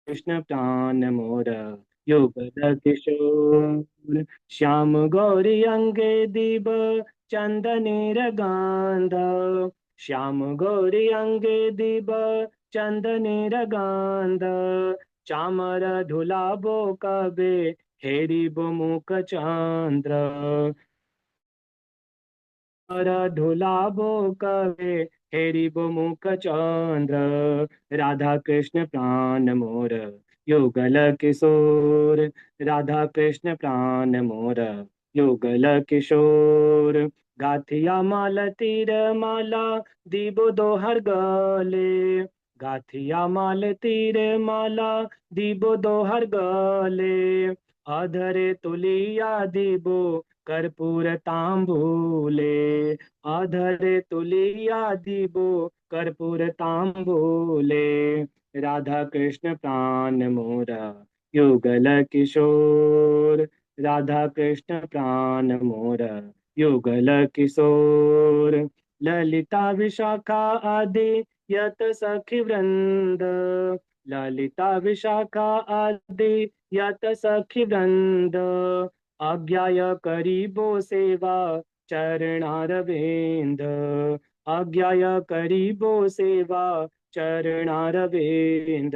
कृष्ण प्राण मोर युगल किशोर। श्याम गौरी अंगे दीप चंदनेर गांध। श्याम गौरी अंगे दीप चंदनेर गांध। चामर धुलाबो कबे हेरिबो मुख चंद्र। धुलाबो कवे हेरिबो मुख चंद्र। राधा कृष्ण प्राण मोर युगल किशोर। राधा कृष्ण प्राण मोर युगल किशोर। गाथिया माला तीर माला दीबो दोहर गले। गाथिया माल तीर माला दीबो दोहर गले। अधरे तुलिया दीबो कर्पूर तांबूले। अधरे तुलिया दीबो कर्पूर तांबूले। राधा कृष्ण प्राण मोरा युगल किशोर। राधा कृष्ण प्राण मोरा युगल किशोर। ललिता विशाखा आदि यत सखी वृंद। ललिता विशाखा आदि यत सखी वृंद। आज्ञाय करीबो सेवा चरणारविंद। आज्ञाय करीबो सेवा चरणारविंद।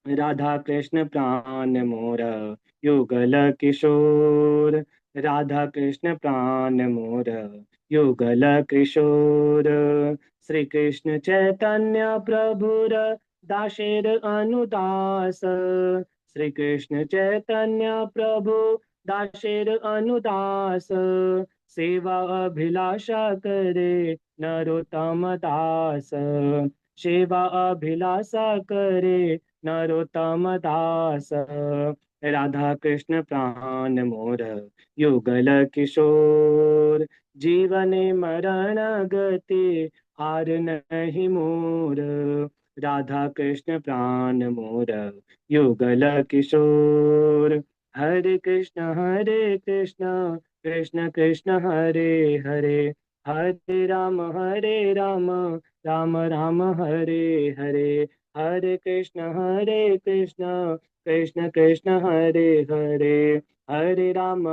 राधा कृष्ण प्राण मोर युगल किशोर। राधा कृष्ण प्राण मोर युगल किशोर। श्री कृष्ण चैतन्य प्रभुर दाशेर अनुदास। श्री कृष्ण चैतन्य प्रभु दाशेर अनुदास। सेवा अभिलाषा करे नरोत्तम दास। सेवा अभिलाषा करे नरोत्तम दास। राधा कृष्ण प्राण मोर युगल किशोर। जीवने मरण गति हार नहीं मोर। राधा कृष्ण प्राण मोर युगल किशोर। हरे कृष्ण कृष्ण कृष्ण हरे हरे। हरे राम राम राम हरे हरे। हरे कृष्ण कृष्ण कृष्ण हरे हरे। हरे राम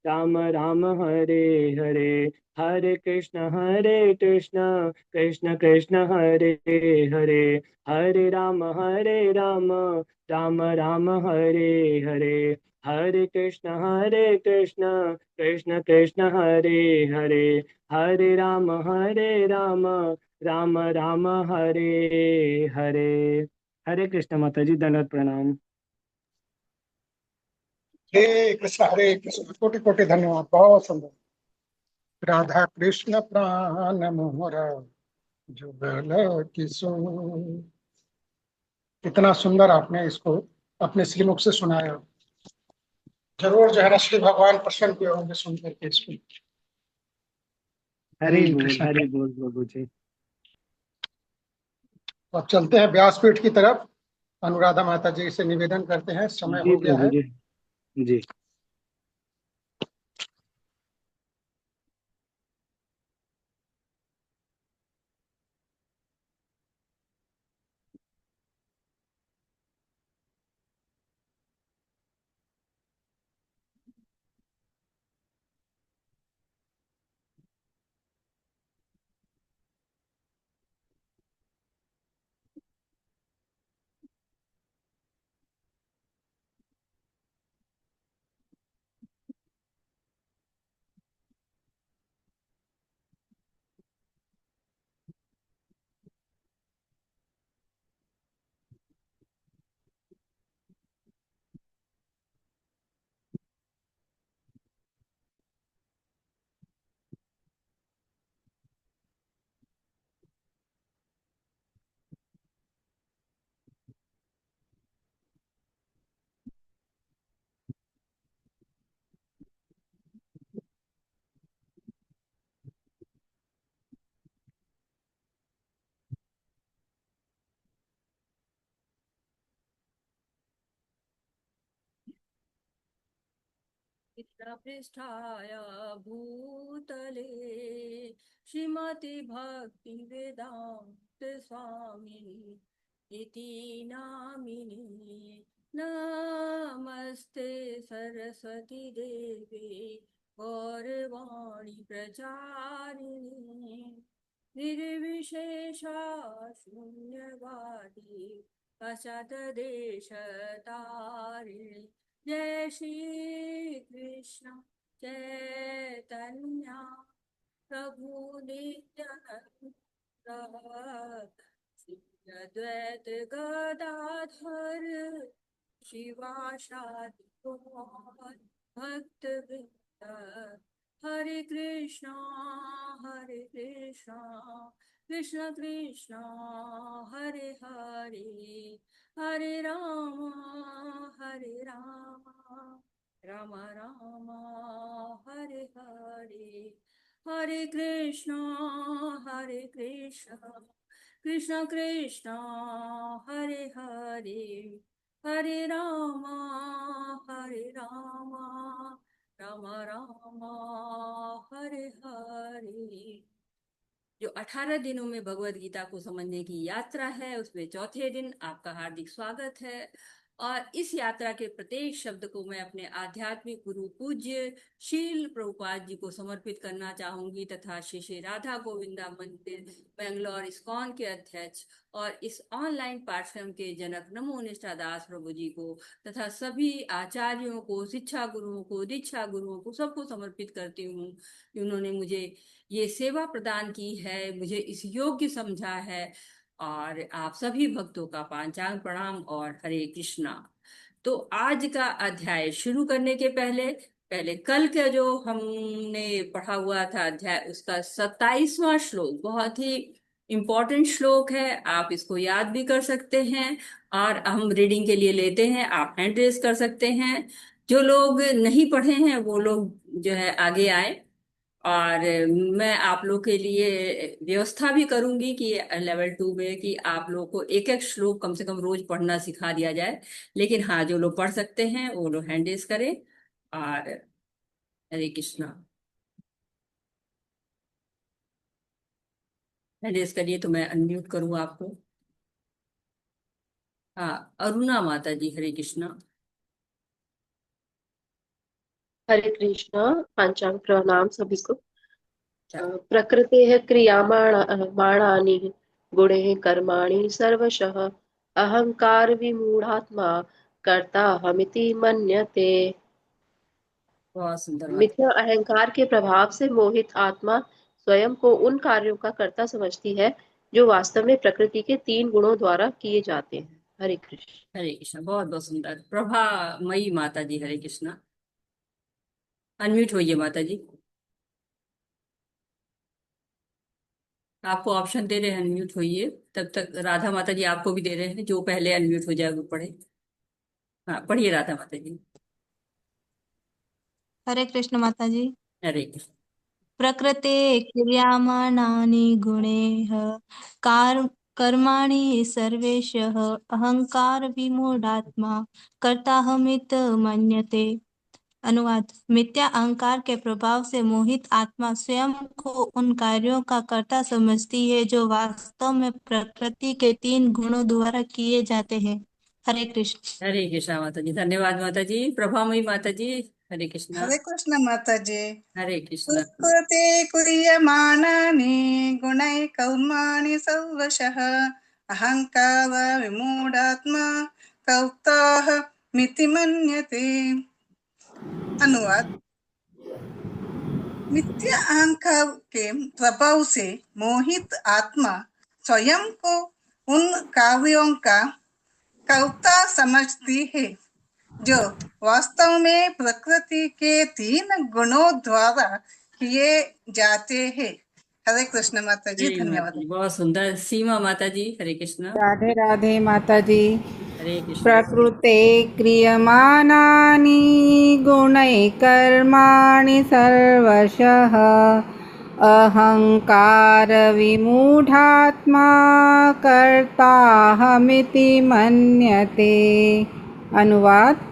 राम राम हरे हरे। हरे कृष्ण कृष्ण कृष्ण हरे हरे। हरे राम राम राम हरे हरे। हरे कृष्ण कृष्ण कृष्ण हरे हरे। हरे राम राम राम हरे हरे। हरे कृष्ण माता जी, दंडवत प्रणाम। हरे कृष्ण कोटि कोटि धन्यवाद। बहुत सुंदर। राधा कृष्ण प्राण मोहरा जुगल किशोर। इतना सुंदर आपने इसको अपने श्रीमुख से सुनाया। जरूर जो है ना श्री भगवान प्रसन्न हुए होंगे सुन करके इसको। कृष्ण। हरि बोल प्रभु जी। तो अब चलते हैं व्यासपीठ की तरफ। अनुराधा माता जी से निवेदन करते हैं, समय जी हो गया प्रभु है। जी। जी। पृष्ठाय भूतले श्रीमती भक्ति वेदांत स्वामी इति नामिने नमस्ते सरस्वती देवे गौरवाणी प्रचारिणे निर्विशेषा शून्यवादी पश्चादेशतारिणे जय श्री कृष्ण चैतन्य प्रभु नित्यानंद श्री अद्वैत गदाधर शिवासादि गौर भक्त वृंद हरे कृष्णा कृष्ण कृष्णा हरे हरे हरे राम राम राम हरे हरे हरे कृष्णा कृष्ण कृष्ण हरे हरे हरे राम राम राम हरे हरे। जो 18 दिनों में भगवत गीता को समझने की यात्रा है, उसमें चौथे दिन आपका हार्दिक स्वागत है। और इस यात्रा के प्रत्येक शब्द को मैं अपने आध्यात्मिक गुरु पूज्य शील प्रभुपाद जी को समर्पित करना चाहूंगी, तथा श्री श्री राधा गोविंदा मंदिर बेंगलोर इस्कॉन के अध्यक्ष और इस ऑनलाइन पाठ्यक्रम के जनक नमो निष्ठा दास प्रभु जी को, तथा सभी आचार्यों को, शिक्षा गुरुओं को, दीक्षा गुरुओं को, सबको समर्पित करती हूँ। उन्होंने मुझे ये सेवा प्रदान की है, मुझे इस योग्य समझा है। और आप सभी भक्तों का पांचांग प्रणाम और हरे कृष्णा। तो आज का अध्याय शुरू करने के पहले कल का जो हमने पढ़ा हुआ था अध्याय, उसका 27वां श्लोक बहुत ही इम्पोर्टेंट श्लोक है। आप इसको याद भी कर सकते हैं और हम रीडिंग के लिए लेते हैं। आप हैंड रेज कर सकते हैं। जो लोग नहीं पढ़े हैं वो लोग जो है आगे आए, और मैं आप लोग के लिए व्यवस्था भी करूंगी कि लेवल 2 में कि आप लोग को एक एक श्लोक कम से कम रोज पढ़ना सिखा दिया जाए। लेकिन हाँ, जो लोग पढ़ सकते हैं वो लोग हैंड रेज करें। और हरे कृष्णा, हैंड रेज करिए तो मैं अनम्यूट करूँ आपको। हाँ, अरुणा माता जी, हरे कृष्णा। हरे कृष्णा। पंचांग प्रणाम सभी को। प्रकृतेः क्रियमाणानि गुणैः कर्माणि सर्वशः अहंकार विमूढ़ात्मा कर्ता हमिति मन्यते। बहुत सुंदर बात। मिथ्या अहंकार के प्रभाव से मोहित आत्मा स्वयं को उन कार्यों का कर्ता समझती है जो वास्तव में प्रकृति के 3 गुणों द्वारा किए जाते हैं। हरे कृष्ण। हरे कृष्णा, बहुत बहुत सुंदर। प्रभा मई माता जी, हरे कृष्णा। अनम्यूट होइए माता जी। आपको ऑप्शन दे रहे हैं, अनम्यूट होइए। तब तक राधा माता जी आपको भी दे रहे हैं, जो पहले अनम्यूट हो जाए वो पढ़े। हाँ, पढ़िए राधा माता जी। हरे कृष्ण माता जी। हरे कृष्ण। प्रकृते क्रियमाणानि गुणैः कर्माणि सर्वेशः अहंकार विमूढ़ात्मा कर्ताहमित मन्यते। अनुवाद। मिथ्या अहंकार के प्रभाव से मोहित आत्मा स्वयं को उन कार्यों का कर्ता समझती है जो वास्तव में प्रकृति के 3 गुणों द्वारा किए जाते हैं। हरे कृष्ण। हरे कृष्णा माता जी, धन्यवाद माता जी। प्रभामयी माता जी, हरे कृष्णा। हरे कृष्ण माताजी। हरे कृष्णा। प्रकृते क्रियमाणानि गुणैः कर्माणि सर्वशः अहंकार विमूढात्मा कर्ताः मिति मन्यते। अनुवाद। मिथ्या अहंकार के प्रभाव से मोहित आत्मा स्वयं को उन कार्यों का कर्ता समझती है जो वास्तव में प्रकृति के 3 गुणों द्वारा किए जाते हैं। हरे कृष्ण माता जी, हरे माता धन्यवाद। जी, बहुत सुंदर। सीमा माता जी, हरे कृष्णा। राधे राधे माता जी। हरे कृष्ण। प्रकृते क्रियमाणानि गुणैः कर्माणि सर्वशः अहंकार विमूढ़ात्मा कर्ताहमिति मन्यते। अनुवाद।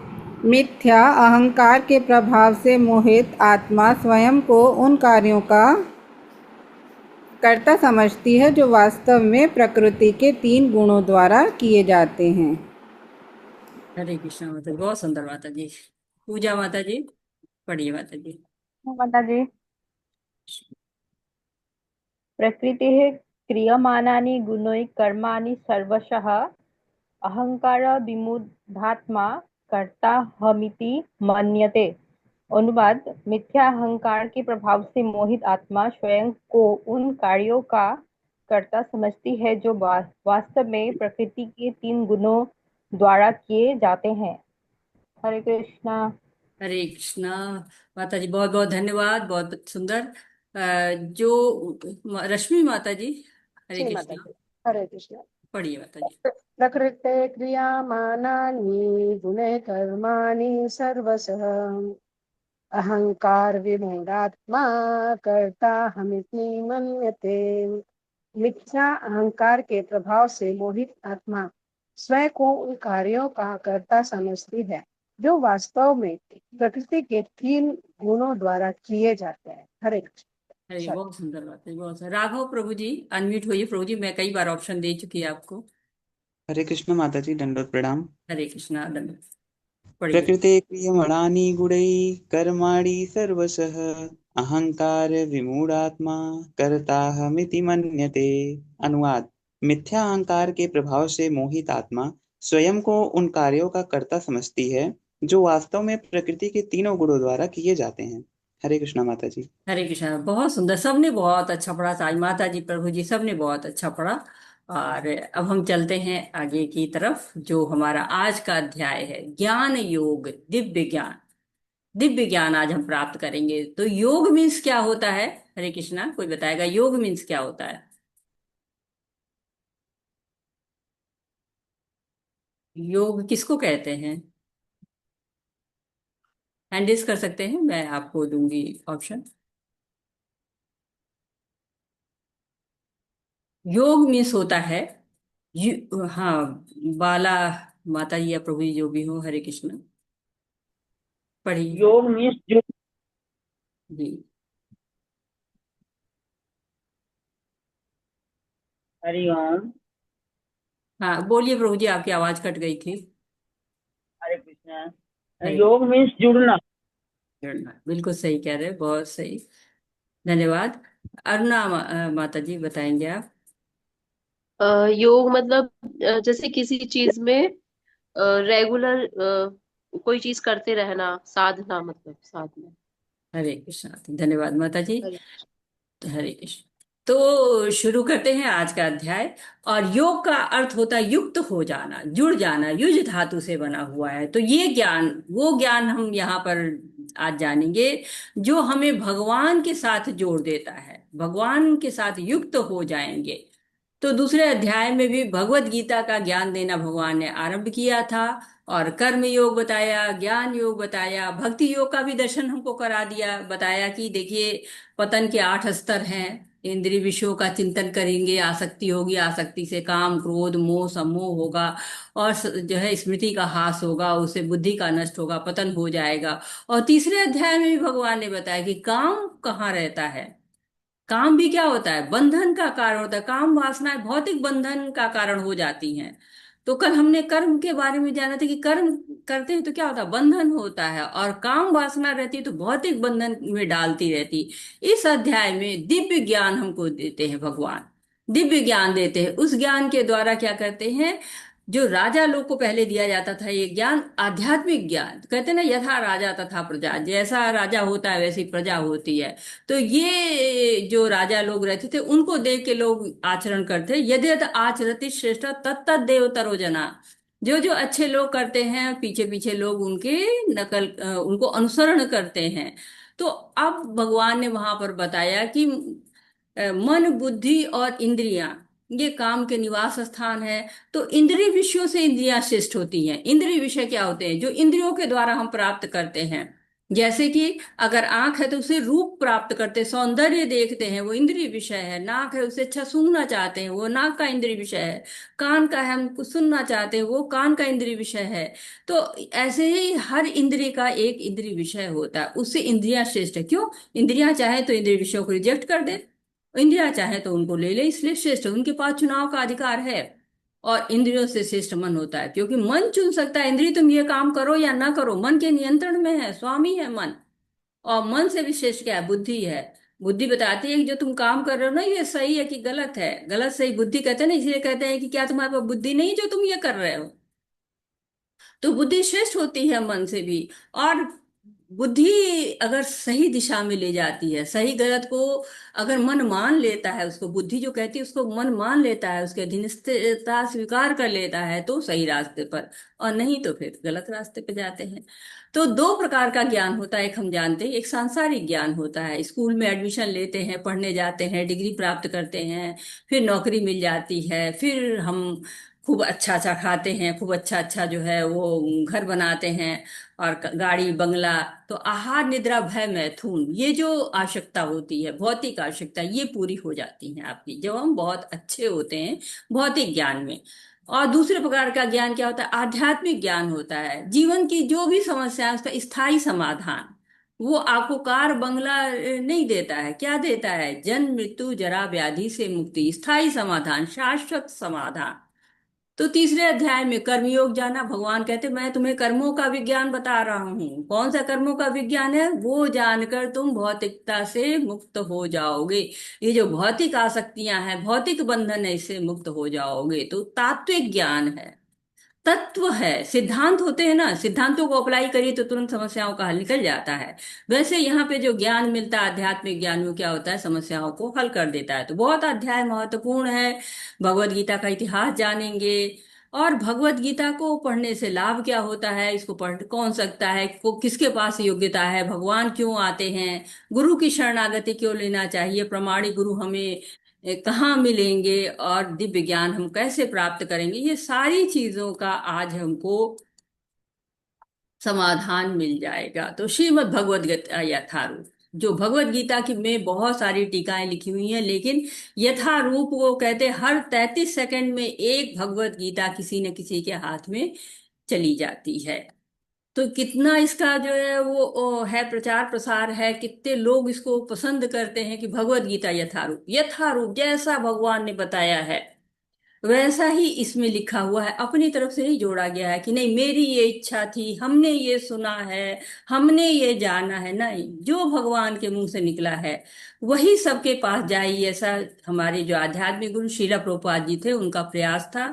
मिथ्या अहंकार के प्रभाव से मोहित आत्मा स्वयं को उन कार्यों का कर्ता समझती है जो वास्तव में प्रकृति के 3 गुणों द्वारा किए जाते हैं। हरे कृष्णा माता जी, बहुत सुंदर माता जी। पूजा माता जी, पढ़िए माता जी। माता जी, प्रकृतेः क्रियमाणानि गुणैः कर्माणि सर्वशः अहंकार विमूढ़ात्मा कर्ताहमिति मन्यते। अनुवाद, मिथ्या अहंकार के प्रभाव से मोहित आत्मा स्वयं को उन कार्यों का कर्ता समझती है जो वास्तव में प्रकृति के 3 गुणों द्वारा किए जाते हैं। हरे कृष्णा। हरे कृष्णा माता जी, बहुत बहुत धन्यवाद, बहुत सुंदर। जो रश्मि माता जी, हरे जी माता कृष्णा, जी, हरे कृष्ण। पढ़िए माता जी। प्रकृते क्रियमाणानि गुणे कर्माणि सर्वशः अहंकार विमूढ़ात्मा कर्ता हमिति मन्यते। मिथ्या अहंकार के प्रभाव से मोहित आत्मा स्वयं को उन कार्यों का कर्ता समझती है जो वास्तव में प्रकृति के 3 गुणों द्वारा किए जाते हैं। हरे कृष्ण। अरे बहुत सुंदर बात है, बहुत सुंदर। राघव प्रभु जी, अनम्यूट होइए प्रभु जी, मैं कई बार ऑप्शन दे चुकी है आपको। हरे कृष्ण माता जी, दंडोत प्रणाम। हरे कृष्णा, दंड पढ़िए। प्रकृते क्रियमाणानि गुणैः कर्माणि सर्वशः अहंकार विमूढ़ात्मा कर्ताहमिति मन्यते। अनुवाद, मिथ्या अहंकार के प्रभाव से मोहित आत्मा स्वयं को उन कार्यों का कर्ता समझती है जो वास्तव में प्रकृति के 3 गुणों द्वारा किए जाते हैं। हरे कृष्णा माता जी। हरे कृष्णा, बहुत सुंदर, सबने बहुत अच्छा पढ़ा। साई माता जी, प्रभु जी, सबने बहुत अच्छा पढ़ा। और अब हम चलते हैं आगे की तरफ। जो हमारा आज का अध्याय है, ज्ञान योग दिव्य ज्ञान। दिव्य ज्ञान आज हम प्राप्त करेंगे। तो योग मीन्स क्या होता है? हरे कृष्णा, कोई बताएगा योग मीन्स क्या होता है? योग किसको कहते हैं? हैंडिस कर सकते हैं, मैं आपको दूंगी ऑप्शन। योग मीन्स होता है हाँ, बाला माता जी या प्रभु जी जो भी हो, हरे कृष्ण, पढ़िए योग मीन्स जो जी। हरिओम। हाँ बोलिए प्रभु जी, आपकी आवाज कट गई थी। हरे कृष्णा। हरे योग मीन्स जुड़ना। कृष्ण, बिल्कुल सही कह रहे हैं, बहुत सही, धन्यवाद। अरुणा माता जी, बताएंगे आप? योग मतलब जैसे किसी चीज में रेगुलर कोई चीज करते रहना, साधना, मतलब साधना। हरे कृष्ण, धन्यवाद माता जी। हरे हरे कृष्ण। तो शुरू करते हैं आज का अध्याय। और योग का अर्थ होता है युक्त हो जाना, जुड़ जाना, युज धातु से बना हुआ है। तो ये ज्ञान, वो ज्ञान हम यहाँ पर आज जानेंगे जो हमें भगवान के साथ जोड़ देता है, भगवान के साथ युक्त हो जाएंगे। तो दूसरे अध्याय में भी भगवत गीता का ज्ञान देना भगवान ने आरंभ किया था। और कर्म योग बताया, ज्ञान योग बताया, भक्ति योग का भी दर्शन हमको करा दिया, बताया कि देखिए पतन के 8 स्तर हैं। इंद्रिय विषयों का चिंतन करेंगे, आसक्ति होगी, आसक्ति से काम क्रोध मोह सम्मोह होगा। और जो है स्मृति का ह्रास होगा, उससे बुद्धि का नष्ट होगा, पतन हो जाएगा। और तीसरे अध्याय में भी भगवान ने बताया कि काम कहाँ रहता है। काम भी क्या होता है? बंधन का कारण होता है। काम वासनाएं भौतिक बंधन का कारण हो जाती हैं। तो कल हमने कर्म के बारे में जाना था कि कर्म करते हैं तो क्या होता है? बंधन होता है। और काम वासना रहती है तो भौतिक बंधन में डालती रहती। इस अध्याय में दिव्य ज्ञान हमको देते हैं भगवान, दिव्य ज्ञान देते हैं। उस ज्ञान के द्वारा क्या करते हैं? जो राजा लोग को पहले दिया जाता था ये ज्ञान, आध्यात्मिक ज्ञान, कहते हैं ना, यथा राजा तथा प्रजा, जैसा राजा होता है वैसी प्रजा होती है। तो ये जो राजा लोग रहते थे उनको देख के लोग आचरण करते, यदि आचरति श्रेष्ठ तत्त देवतरो जना। जो जो अच्छे लोग करते हैं, पीछे पीछे लोग उनके नकल, उनको अनुसरण करते हैं। तो अब भगवान ने वहां पर बताया कि मन बुद्धि और इंद्रियां, ये काम के निवास स्थान है। तो इंद्रिय विषयों से इंद्रियां श्रेष्ठ होती हैं। इंद्रिय विषय क्या होते हैं? जो इंद्रियों के द्वारा हम प्राप्त करते हैं। जैसे कि अगर आंख है तो उसे रूप प्राप्त करते, सौंदर्य देखते हैं, वो इंद्रिय विषय है। नाक है, उसे अच्छा सूंघना चाहते हैं, वो नाक का इंद्रिय विषय है। कान का है, हम कुछ सुनना चाहते हैं, वो कान का इंद्रिय विषय है। तो ऐसे ही हर इंद्रिय का एक इंद्रिय विषय होता है, उससे इंद्रियां श्रेष्ठ है। क्यों? इंद्रियां चाहे तो इंद्रिय विषयों को रिजेक्ट कर दे, इंद्रिया चाहे तो उनको ले ले, इसलिए श्रेष्ठ उनके पास चुनाव का अधिकार है। और इंद्रियों से श्रेष्ठ मन होता है, क्योंकि मन चुन सकता है, इंद्रिय तुम ये काम करो या ना करो, मन के नियंत्रण में है, स्वामी है मन। और मन से विशेष क्या है? बुद्धि है। बुद्धि बताती है कि जो तुम काम कर रहे हो ना, ये सही है कि गलत है। गलत सही बुद्धि कहते हैं ना, इसलिए कहते हैं कि क्या तुम्हारे पास बुद्धि नहीं जो तुम ये कर रहे हो। तो बुद्धि श्रेष्ठ होती है मन से भी। और बुद्धि अगर सही दिशा में ले जाती है, सही गलत को अगर मन मान लेता है, उसको बुद्धि जो कहती है उसको मन मान लेता है, उसके अधीनस्थता स्वीकार कर लेता है, तो सही रास्ते पर। और नहीं तो फिर गलत रास्ते पे जाते हैं। तो दो प्रकार का ज्ञान होता है, एक हम जानते हैं, एक सांसारिक ज्ञान होता है। स्कूल में एडमिशन लेते हैं, पढ़ने जाते हैं, डिग्री प्राप्त करते हैं, फिर नौकरी मिल जाती है, फिर हम खूब अच्छा अच्छा खाते हैं, खूब अच्छा अच्छा जो है वो घर बनाते हैं, और गाड़ी बंगला। तो आहार निद्रा भय मैथुन, ये जो आवश्यकता होती है, भौतिक आवश्यकता, ये पूरी हो जाती है आपकी जब हम बहुत अच्छे होते हैं भौतिक ज्ञान में। और दूसरे प्रकार का ज्ञान क्या होता है? आध्यात्मिक ज्ञान होता है। जीवन की जो भी समस्या है उसका स्थायी समाधान। वो आपको कार बंगला नहीं देता है, क्या देता है? जन्म मृत्यु जरा व्याधि से मुक्ति, स्थायी समाधान, शाश्वत समाधान। तो तीसरे अध्याय में कर्मयोग जाना, भगवान कहते मैं तुम्हें कर्मों का विज्ञान बता रहा हूँ। कौन सा कर्मों का विज्ञान है? वो जानकर तुम भौतिकता से मुक्त हो जाओगे। ये जो भौतिक आसक्तियां हैं, भौतिक बंधन है, इससे मुक्त हो जाओगे। तो तात्विक ज्ञान है, तत्व है। सिद्धांत होते हैं ना, सिद्धांतों को अप्लाई करिए तो तुरंत समस्याओं का हल निकल जाता है। वैसे यहाँ पे जो ज्ञान मिलता है आध्यात्मिक ज्ञान, वो क्या होता है? समस्याओं को हल कर देता है। तो बहुत अध्याय महत्वपूर्ण है। भगवत गीता का इतिहास जानेंगे। और भगवत गीता को पढ़ने से लाभ क्या होता है, इसको पढ़ कौन सकता है, को किसके पास योग्यता है, भगवान क्यों आते हैं, गुरु की शरणागति क्यों लेना चाहिए, प्रमाणिक गुरु हमें कहाँ मिलेंगे, और दिव्य ज्ञान हम कैसे प्राप्त करेंगे, ये सारी चीजों का आज हमको समाधान मिल जाएगा। तो श्रीमद् भगवद गीता यथारूप, जो भगवत गीता की में बहुत सारी टीकाएं लिखी हुई हैं, लेकिन यथारूप वो कहते हैं हर 33 सेकंड में एक भगवत गीता किसी न किसी के हाथ में चली जाती है। तो कितना इसका जो है वो है, प्रचार प्रसार है, कितने लोग इसको पसंद करते हैं कि भगवत गीता यथारूप, यथारूप जैसा भगवान ने बताया है वैसा ही इसमें लिखा हुआ है। अपनी तरफ से नहीं जोड़ा गया है कि नहीं मेरी ये इच्छा थी, हमने ये सुना है, हमने ये जाना है। नहीं, जो भगवान के मुंह से निकला है वही सबके पास जाए, ऐसा हमारे जो आध्यात्मिक गुरु श्रीला प्रभुपाद जी थे उनका प्रयास था।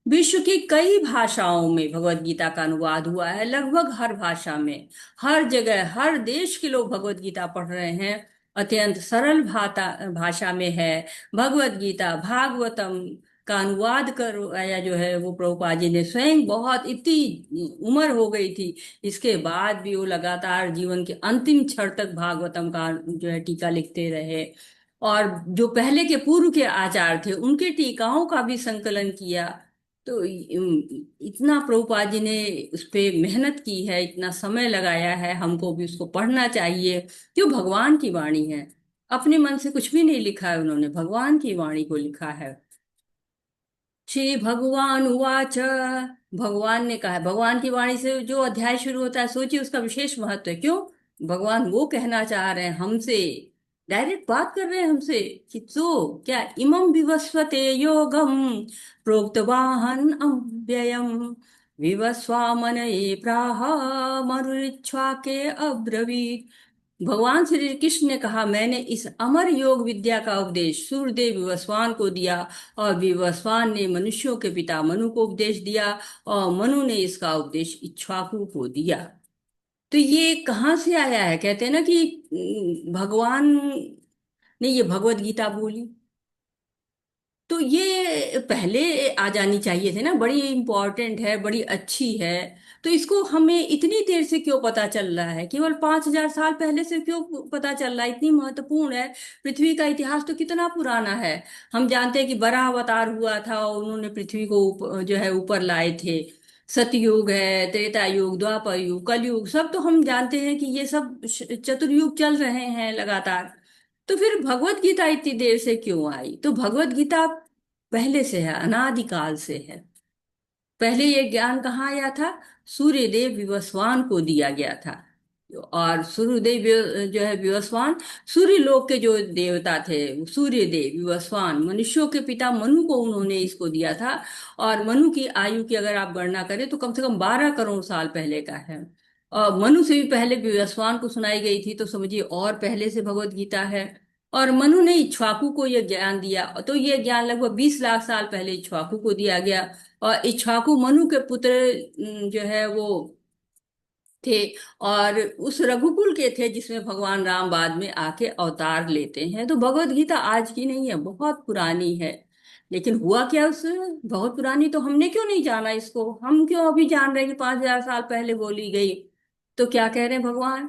विश्व की कई भाषाओं में भगवत गीता का अनुवाद हुआ है, लगभग हर भाषा में, हर जगह, हर देश के लोग भगवत गीता पढ़ रहे हैं। अत्यंत सरल भाषा में है भगवत गीता। भागवतम का अनुवाद करवाया जो है वो प्रभुपाद जी ने स्वयं, बहुत इतनी उम्र हो गई थी, इसके बाद भी वो लगातार जीवन के अंतिम क्षण तक भागवतम का जो है टीका लिखते रहे। और जो पहले के पूर्व के आचार्य थे उनके टीकाओं का भी संकलन किया। तो इतना प्रभुपाद जी ने उस पे मेहनत की है, इतना समय लगाया है, हमको भी उसको पढ़ना चाहिए। क्यों? भगवान की वाणी है, अपने मन से कुछ भी नहीं लिखा है उन्होंने, भगवान की वाणी को लिखा है। श्री भगवान उवाच, भगवान ने कहा है। भगवान की वाणी से जो अध्याय शुरू होता है, सोचिए उसका विशेष महत्व है। क्यों? भगवान वो कहना चाह रहे हैं हमसे, डायरेक्ट बात कर रहे हैं हमसे कि तो क्या, इमं विवस्वते योगम प्रोक्तवाहन अव्ययम विवस्वामनये प्राह मरुच्छ्वाके अब्रवीत। भगवान श्री कृष्ण ने कहा मैंने इस अमर योग विद्या का उपदेश सूर्यदेव विवस्वान को दिया, और विवस्वान ने मनुष्यों के पिता मनु को उपदेश दिया, और मनु ने इसका उपदेश इक्ष्वाकु को दिया। तो ये कहाँ से आया है? कहते हैं ना कि भगवान ने ये भगवत गीता बोली, तो ये पहले आ जानी चाहिए थे ना, बड़ी इंपॉर्टेंट है, बड़ी अच्छी है। तो इसको हमें इतनी देर से क्यों पता चल रहा है? केवल 5000 साल पहले से क्यों पता चल रहा है? इतनी महत्वपूर्ण है। पृथ्वी का इतिहास तो कितना पुराना है। हम जानते हैं कि बराह अवतार हुआ था और उन्होंने पृथ्वी को जो है ऊपर लाए थे। सतयुग है, त्रेता युग, द्वापर युग, कलयुग, सब तो हम जानते हैं कि ये सब चतुर्युग चल रहे हैं लगातार। तो फिर भगवत गीता इतनी देर से क्यों आई? तो भगवत गीता पहले से है, अनादिकाल से है। पहले ये ज्ञान कहाँ आया था? सूर्यदेव विवस्वान को दिया गया था। और सूर्यदेव जो है विवस्वान, सूर्य लोक के जो देवता थे, सूर्य देव विवस्वान मनुष्यों के पिता मनु को उन्होंने इसको दिया था। और मनु की आयु की अगर आप गणना करें तो कम से कम 12 करोड़ साल पहले का है। और मनु से भी पहले विवस्वान को सुनाई गई थी, तो समझिए और पहले से भगवत गीता है। और मनु ने इक्ष्वाकु को यह ज्ञान दिया, तो यह ज्ञान लगभग 20 लाख साल पहले इक्ष्वाकु को दिया गया। और इक्ष्वाकु मनु के पुत्र जो है वो थे, और उस रघुकुल के थे जिसमें भगवान राम बाद में आके अवतार लेते हैं। तो भगवत गीता आज की नहीं है, बहुत पुरानी है। लेकिन हुआ क्या उसमें, बहुत पुरानी तो हमने क्यों नहीं जाना इसको, हम क्यों अभी जान रहे हैं कि 5,000 साल पहले बोली गई। तो क्या कह रहे हैं भगवान,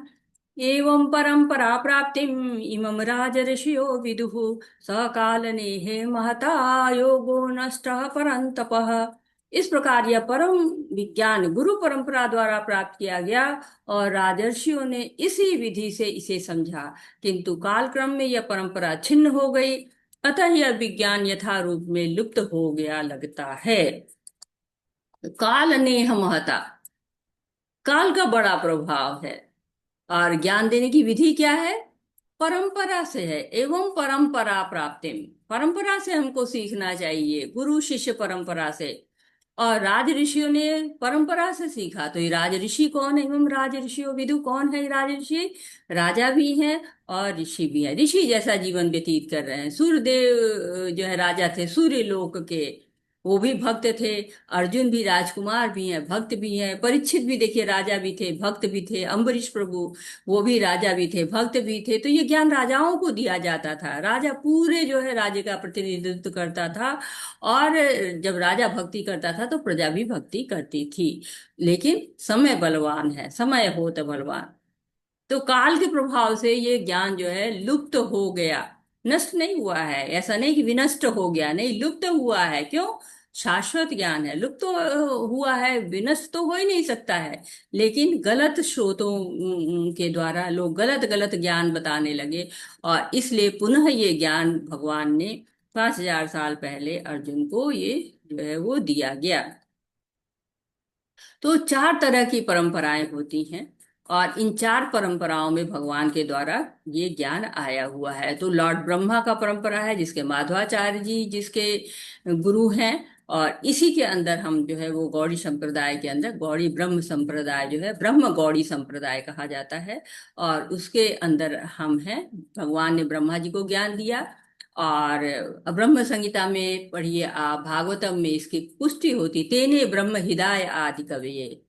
एवं परंपरा प्राप्तिम इमं राज ऋषियो विदुः स काल नेहे महता योगो नष्टः परंतपः। इस प्रकार यह परम विज्ञान गुरु परंपरा द्वारा प्राप्त किया गया, और राजर्षियों ने इसी विधि से इसे समझा, किंतु कालक्रम में यह परंपरा छिन्न हो गई, अतः यह विज्ञान यथा रूप में लुप्त हो गया लगता है। काल नेह महता, काल का बड़ा प्रभाव है। और ज्ञान देने की विधि क्या है, परंपरा से है। एवं परंपरा प्राप्ति, परंपरा से हमको सीखना चाहिए, गुरु शिष्य परंपरा से। और राज ऋषियों ने परंपरा से सीखा, तो ये राज ऋषि कौन है, एवं राज ऋषियों विदु, कौन है ये राज ऋषि, राजा भी हैं और ऋषि भी हैं, ऋषि जैसा जीवन व्यतीत कर रहे हैं। सूर्यदेव जो है राजा थे सूर्य लोक के, वो भी भक्त थे। अर्जुन भी राजकुमार भी हैं, भक्त भी हैं। परीक्षित भी देखिए राजा भी थे, भक्त भी थे। अम्बरीश प्रभु वो भी राजा भी थे, भक्त भी थे। तो ये ज्ञान राजाओं को दिया जाता था, राजा पूरे जो है राज्य का प्रतिनिधित्व करता था। और जब राजा भक्ति करता था तो प्रजा भी भक्ति करती थी। लेकिन समय बलवान है, समय हो तो बलवान। तो काल के प्रभाव से ये ज्ञान जो है लुप्त हो गया, नष्ट नहीं हुआ है। ऐसा नहीं कि विनष्ट हो गया, नहीं, लुप्त हुआ है। क्यों, शाश्वत ज्ञान है, लुप्त तो हुआ है, विनष्ट तो हो ही नहीं सकता है। लेकिन गलत स्रोतों के द्वारा लोग गलत गलत ज्ञान बताने लगे, और इसलिए पुनः ये ज्ञान भगवान ने 5,000 साल पहले अर्जुन को ये जो है वो दिया गया। तो 4 तरह की परंपराएं होती हैं, और इन 4 परंपराओं में भगवान के द्वारा ये ज्ञान आया हुआ है। तो लॉर्ड ब्रह्मा का परंपरा है, जिसके माधवाचार्य जी जिसके गुरु हैं। और इसी के अंदर हम जो है वो गौड़ी संप्रदाय के अंदर, गौड़ी ब्रह्म संप्रदाय जो है, ब्रह्म गौड़ी संप्रदाय कहा जाता है, और उसके अंदर हम हैं। भगवान ने ब्रह्मा जी को ज्ञान दिया। और ब्रह्म संहिता में पढ़िए आप, भागवतम में इसकी पुष्टि होती, तेने ब्रह्म हृदय आदि कवये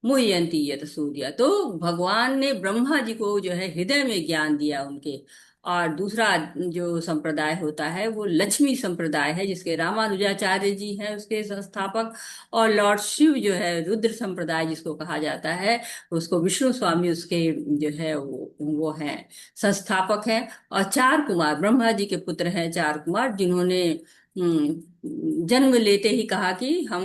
मुह्यंती यत सूर्य। तो भगवान ने ब्रह्मा जी को जो है हृदय में ज्ञान दिया उनके। और दूसरा जो संप्रदाय होता है वो लक्ष्मी संप्रदाय है, जिसके रामानुजाचार्य जी हैं उसके संस्थापक। और लॉर्ड शिव जो है रुद्र संप्रदाय जिसको कहा जाता है, उसको विष्णु स्वामी उसके जो है वो हैं संस्थापक हैं। और 4 कुमार ब्रह्मा जी के पुत्र हैं, 4 कुमार, जिन्होंने जन्म लेते ही कहा कि हम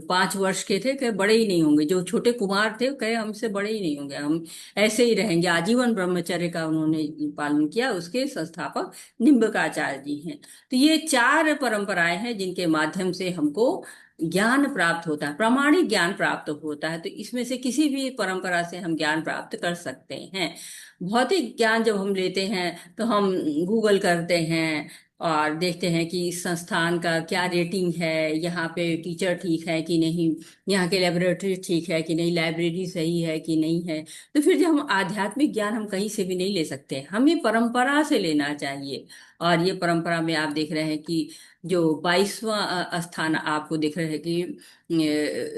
5 वर्ष के थे, कहे बड़े ही नहीं होंगे। जो छोटे कुमार थे कहे हमसे बड़े ही नहीं होंगे, हम ऐसे ही रहेंगे। आजीवन ब्रह्मचर्य का उन्होंने पालन किया। उसके संस्थापक निम्बकाचार्य जी हैं। तो ये 4 परंपराएं हैं जिनके माध्यम से हमको ज्ञान प्राप्त होता है, प्रामाणिक ज्ञान प्राप्त होता है। तो इसमें से किसी भी परंपरा से हम ज्ञान प्राप्त कर सकते हैं। भौतिक ज्ञान जब हम लेते हैं तो हम गूगल करते हैं और देखते हैं कि इस संस्थान का क्या रेटिंग है, यहाँ पे टीचर ठीक है कि नहीं, यहाँ के लेबोरेटरी ठीक है कि नहीं, लाइब्रेरी सही है कि नहीं है। तो फिर जब हम आध्यात्मिक ज्ञान हम कहीं से भी नहीं ले सकते, हमें परंपरा से लेना चाहिए। और ये परंपरा में आप देख रहे हैं कि जो 22वां स्थान आपको दिख रहे हैं कि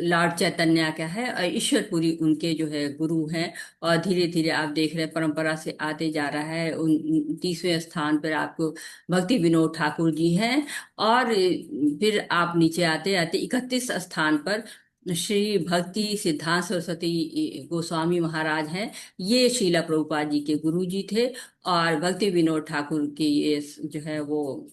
लॉर्ड चैतन्य का है, और ईश्वरपुरी उनके जो है गुरु हैं। और धीरे धीरे आप देख रहे हैं परंपरा से आते जा रहा है। 29वें स्थान पर आपको भक्ति विनोद ठाकुर जी हैं। और फिर आप नीचे आते आते 31 स्थान पर श्री भक्ति सिद्धांत सरस्वती गोस्वामी महाराज हैं। ये शीला प्रभुपाद जी के गुरु जी थे, और भक्ति विनोद ठाकुर की ये जो है वो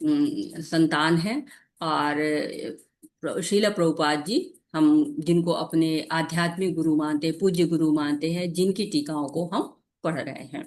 संतान हैं। और शीला प्रभुपाद जी हम जिनको अपने आध्यात्मिक गुरु मानते हैं, पूज्य गुरु मानते हैं, जिनकी टीकाओं को हम पढ़ रहे हैं।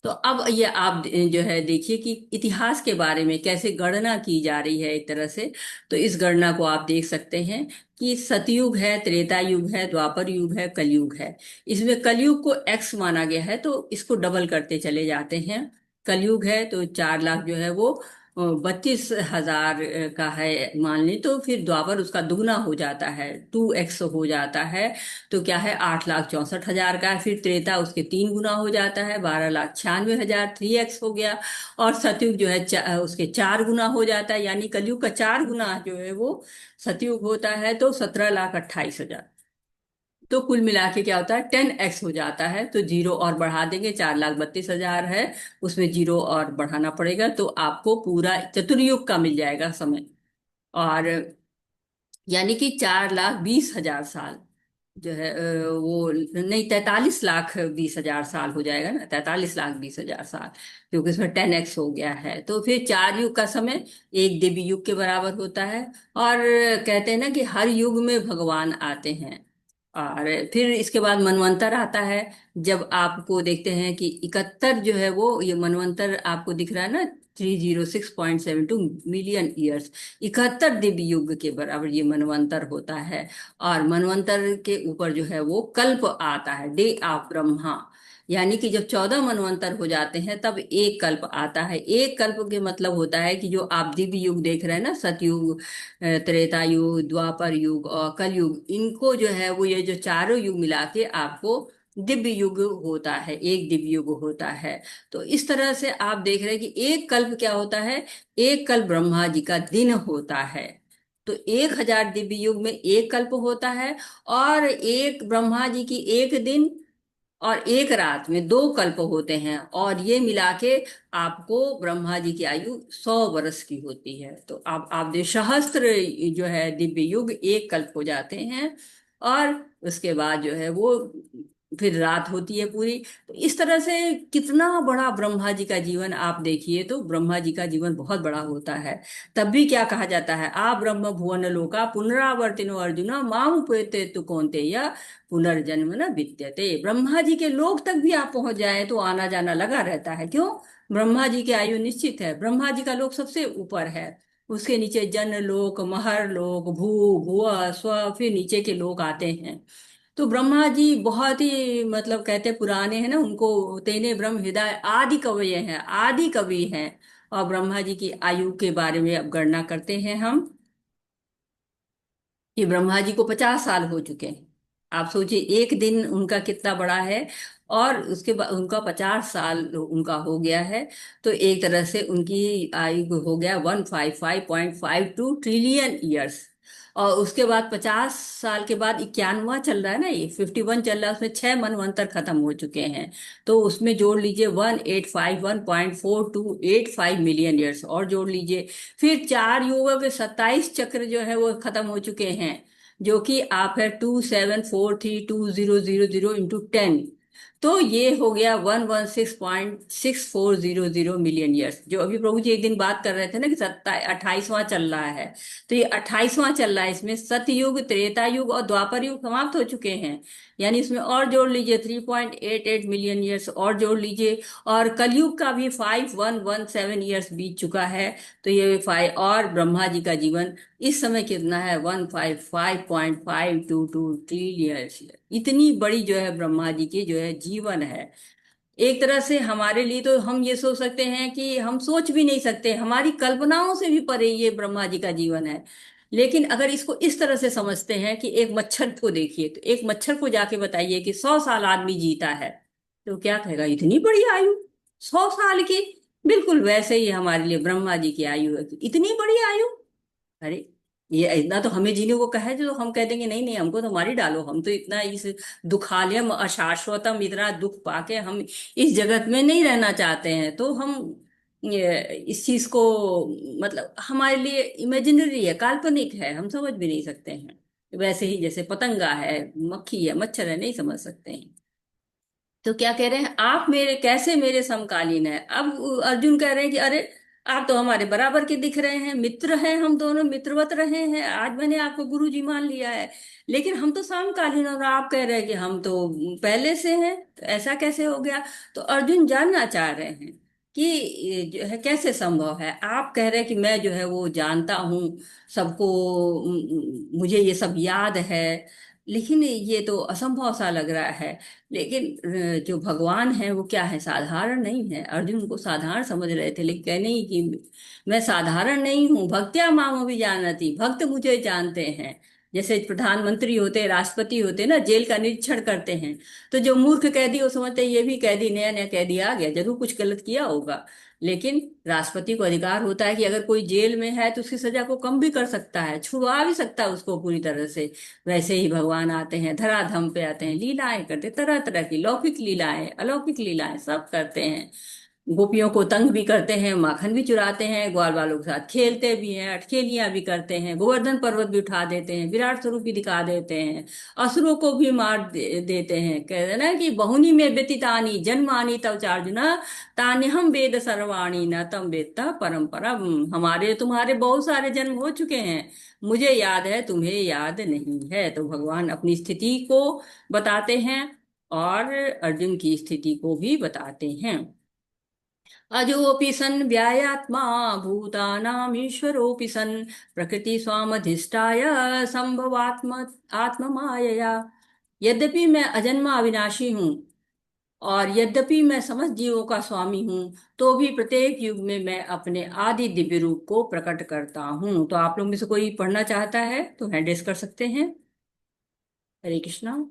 तो अब ये आप जो है देखिए कि इतिहास के बारे में कैसे गणना की जा रही है एक तरह से। तो इस गणना को आप देख सकते हैं कि सतयुग है, त्रेता युग है, द्वापर युग है, कलयुग है। इसमें कलयुग को एक्स माना गया है, तो इसको डबल करते चले जाते हैं। कलयुग है तो 4 लाख जो है वो 32,000 का है मान ली, तो फिर द्वापर उसका दुगना हो जाता है, 2x हो जाता है। तो क्या है, 8,64,000 का है। फिर त्रेता उसके 3 गुना हो जाता है, 12,96,000, 3x हो गया। और सतयुग जो है उसके 4 गुना हो जाता है, यानी कलयुग का 4 गुना जो है वो सतयुग होता है, तो 17,28,000। तो कुल मिला के क्या होता है, 10x हो जाता है। तो जीरो और बढ़ा देंगे, 4,32,000 है, उसमें जीरो और बढ़ाना पड़ेगा, तो आपको पूरा चतुर्युग का मिल जाएगा समय। और यानी कि 4,20,000 साल जो है वो नहीं, 43,20,000 साल हो जाएगा ना, 43,20,000 साल, क्योंकि इसमें 10x हो गया है। तो फिर 4 युग का समय एक देवी युग के बराबर होता है। और कहते हैं ना कि हर युग में भगवान आते हैं। और फिर इसके बाद मनवंतर आता है। जब आपको देखते हैं कि 71 जो है वो, ये मनवंतर आपको दिख रहा है ना, 306.72 मिलियन ईयर्स, 71 दिव्य युग के बराबर ये मनवंतर होता है। और मनवंतर के ऊपर जो है वो कल्प आता है, डे ऑफ ब्रह्मा। यानी कि जब 14 मनवंतर हो जाते हैं तब एक कल्प आता है। एक कल्प के मतलब होता है कि जो आप दिव्य युग देख रहे हैं ना, सतयुग, त्रेता युग, द्वापर युग और कलयुग, इनको जो है वो ये जो चारों युग मिला के आपको दिव्य युग होता है, एक दिव्य युग होता है। तो इस तरह से आप देख रहे हैं कि एक कल्प क्या होता है, एक कल्प ब्रह्मा जी का दिन होता है। तो 1,000 दिव्य युग में एक कल्प होता है। और एक ब्रह्मा जी की एक दिन और एक रात में 2 कल्प होते हैं, और ये मिला के आपको ब्रह्मा जी की आयु 100 वर्ष की होती है। तो आप देख, सहस्त्र जो है दिव्य युग एक कल्प हो जाते हैं। और उसके बाद जो है वो फिर रात होती है पूरी। तो इस तरह से कितना बड़ा ब्रह्मा जी का जीवन आप देखिए, तो ब्रह्मा जी का जीवन बहुत बड़ा होता है। तब भी क्या कहा जाता है, आ ब्रह्म भुवन लोका पुनरावर्तिनो अर्जुना माम उपैते तु कौन्तेय पुनर्जन्म न विद्यते। ब्रह्मा जी के लोक तक भी आप पहुंच जाए तो आना जाना लगा रहता है। क्यों? ब्रह्मा जी की आयु निश्चित है। ब्रह्मा जी का लोक सबसे ऊपर है, उसके नीचे जन लोक, महर लोक, भू भुव स्व, फिर नीचे के लोग आते हैं। तो ब्रह्मा जी बहुत ही मतलब कहते हैं पुराने हैं ना, उनको तेने ब्रह्म हृदय आदि कवि हैं, आदि कवि हैं। और ब्रह्मा जी की आयु के बारे में अब गणना करते हैं हम, कि ब्रह्मा जी को 50 साल हो चुके हैं। आप सोचिए एक दिन उनका कितना बड़ा है, और उसके बाद उनका 50 साल उनका हो गया है। तो एक तरह से उनकी आयु हो गया 155.52 ट्रिलियन ईयर्स। और उसके बाद 50 साल के बाद 91वां चल रहा है ना, ये 51 चल रहा है, उसमें 6 मनवंतर खत्म हो चुके हैं। तो उसमें जोड़ लीजिए 1,851.4285 मिलियन ईयर्स और जोड़ लीजिए। फिर 4 युगों के 27 चक्र जो है वो खत्म हो चुके हैं, जो कि आप है 27432000 × 10। तो ये हो गया 116.6400 मिलियन ईयर्स। जो अभी प्रभु जी एक दिन बात कर रहे थे ना कि 28वां चल रहा है, तो ये 28वां चल रहा है। इसमें सतयुग, त्रेता युग और द्वापर युग समाप्त हो चुके हैं, यानी इसमें और जोड़ लीजिए 3.88 मिलियन ईयर्स और जोड़ लीजिए। और कलयुग का भी 5117 ईयर्स बीत चुका है। तो ये 5, और ब्रह्मा जी का जीवन इस समय कितना है, 155.522 ट्रिलियन। इतनी बड़ी जो है ब्रह्मा जी की जो है जीवन है। एक तरह से हमारे लिए तो हम ये सोच सकते हैं कि हम सोच भी नहीं सकते, हमारी कल्पनाओं से भी परे ये ब्रह्मा जी का जीवन है। लेकिन अगर इसको इस तरह से समझते हैं कि एक मच्छर को देखिए, तो एक मच्छर को जाके बताइए कि 100 साल आदमी जीता है, तो क्या कहेगा, इतनी बड़ी आयु 100 साल की। बिल्कुल वैसे ही हमारे लिए ब्रह्मा जी की आयु है कि इतनी बड़ी आयु। अरे, ये इतना तो हमें जीने को कहे जो हम कह देंगे नहीं नहीं, हमको तो मारी डालो, हम तो इतना इस दुखालयम अशाश्वतम इतना दुख पाके हम इस जगत में नहीं रहना चाहते हैं। तो हम इस चीज को, मतलब हमारे लिए इमेजिनरी है, काल्पनिक है, हम समझ भी नहीं सकते हैं। वैसे ही जैसे पतंगा है, मक्खी है, मच्छर है, नहीं समझ सकते हैं। तो क्या कह रहे हैं आप, मेरे कैसे मेरे समकालीन है। अब अर्जुन कह रहे हैं कि अरे आप तो हमारे बराबर के दिख रहे हैं, मित्र हैं, हम दोनों मित्रवत रहे हैं, आज मैंने आपको गुरु जी मान लिया है। लेकिन हम तो समकालीन, और आप कह रहे हैं कि हम तो पहले से हैं, तो ऐसा कैसे हो गया? तो अर्जुन जानना चाह रहे हैं कि ये जो है कैसे संभव है। आप कह रहे हैं कि मैं जो है वो जानता हूँ सबको, मुझे ये सब याद है, लेकिन ये तो असंभव सा लग रहा है। लेकिन जो भगवान है वो क्या है, साधारण नहीं है। अर्जुन उनको साधारण समझ रहे थे, लेकिन कह नहीं कि मैं साधारण नहीं हूँ, भक्त्या माम भी जानती, भक्त मुझे जानते हैं। जैसे प्रधानमंत्री होते, राष्ट्रपति होते ना, जेल का निरीक्षण करते हैं, तो जो मूर्ख कैदी वो समझते हैं ये भी कैदी, नया नया कैदी आ गया, जरूर कुछ गलत किया होगा। लेकिन राष्ट्रपति को अधिकार होता है कि अगर कोई जेल में है तो उसकी सजा को कम भी कर सकता है, छुड़वा भी सकता है उसको पूरी तरह से। वैसे ही भगवान आते हैं, धराधाम पे आते हैं, लीलाएं करते, तरह तरह की लौकिक लीलाएं, अलौकिक लीलाएं सब करते हैं। गोपियों को तंग भी करते हैं, माखन भी चुराते हैं, ग्वाल वालों के साथ खेलते भी हैं, अटखेलियां भी करते हैं, गोवर्धन पर्वत भी उठा देते हैं, विराट स्वरूप भी दिखा देते हैं, असुरों को भी मार देते हैं। कहते हैं ना कि बहुनी में व्यतीतानि जन्मानि तव चार्जुना, तान्यहम वेद सर्वाणि न तम वेत्ता परंपरा। हमारे तुम्हारे बहुत सारे जन्म हो चुके हैं, मुझे याद है, तुम्हें याद नहीं है। तो भगवान अपनी स्थिति को बताते हैं और अर्जुन की स्थिति को भी बताते हैं। अजोऽपि सन् व्यायात्मा भूतानामीश्वरोऽपि सन् प्रकृति स्वामधिष्ठाय संभवात्म आत्ममायया। यद्यपि मैं अजन्मा अविनाशी हूँ और यद्यपि मैं समस्त जीवों का स्वामी हूँ, तो भी प्रत्येक युग में मैं अपने आदि दिव्य रूप को प्रकट करता हूँ। तो आप लोग में से कोई पढ़ना चाहता है तो हैंड रेस कर सकते हैं। हरे कृष्णा।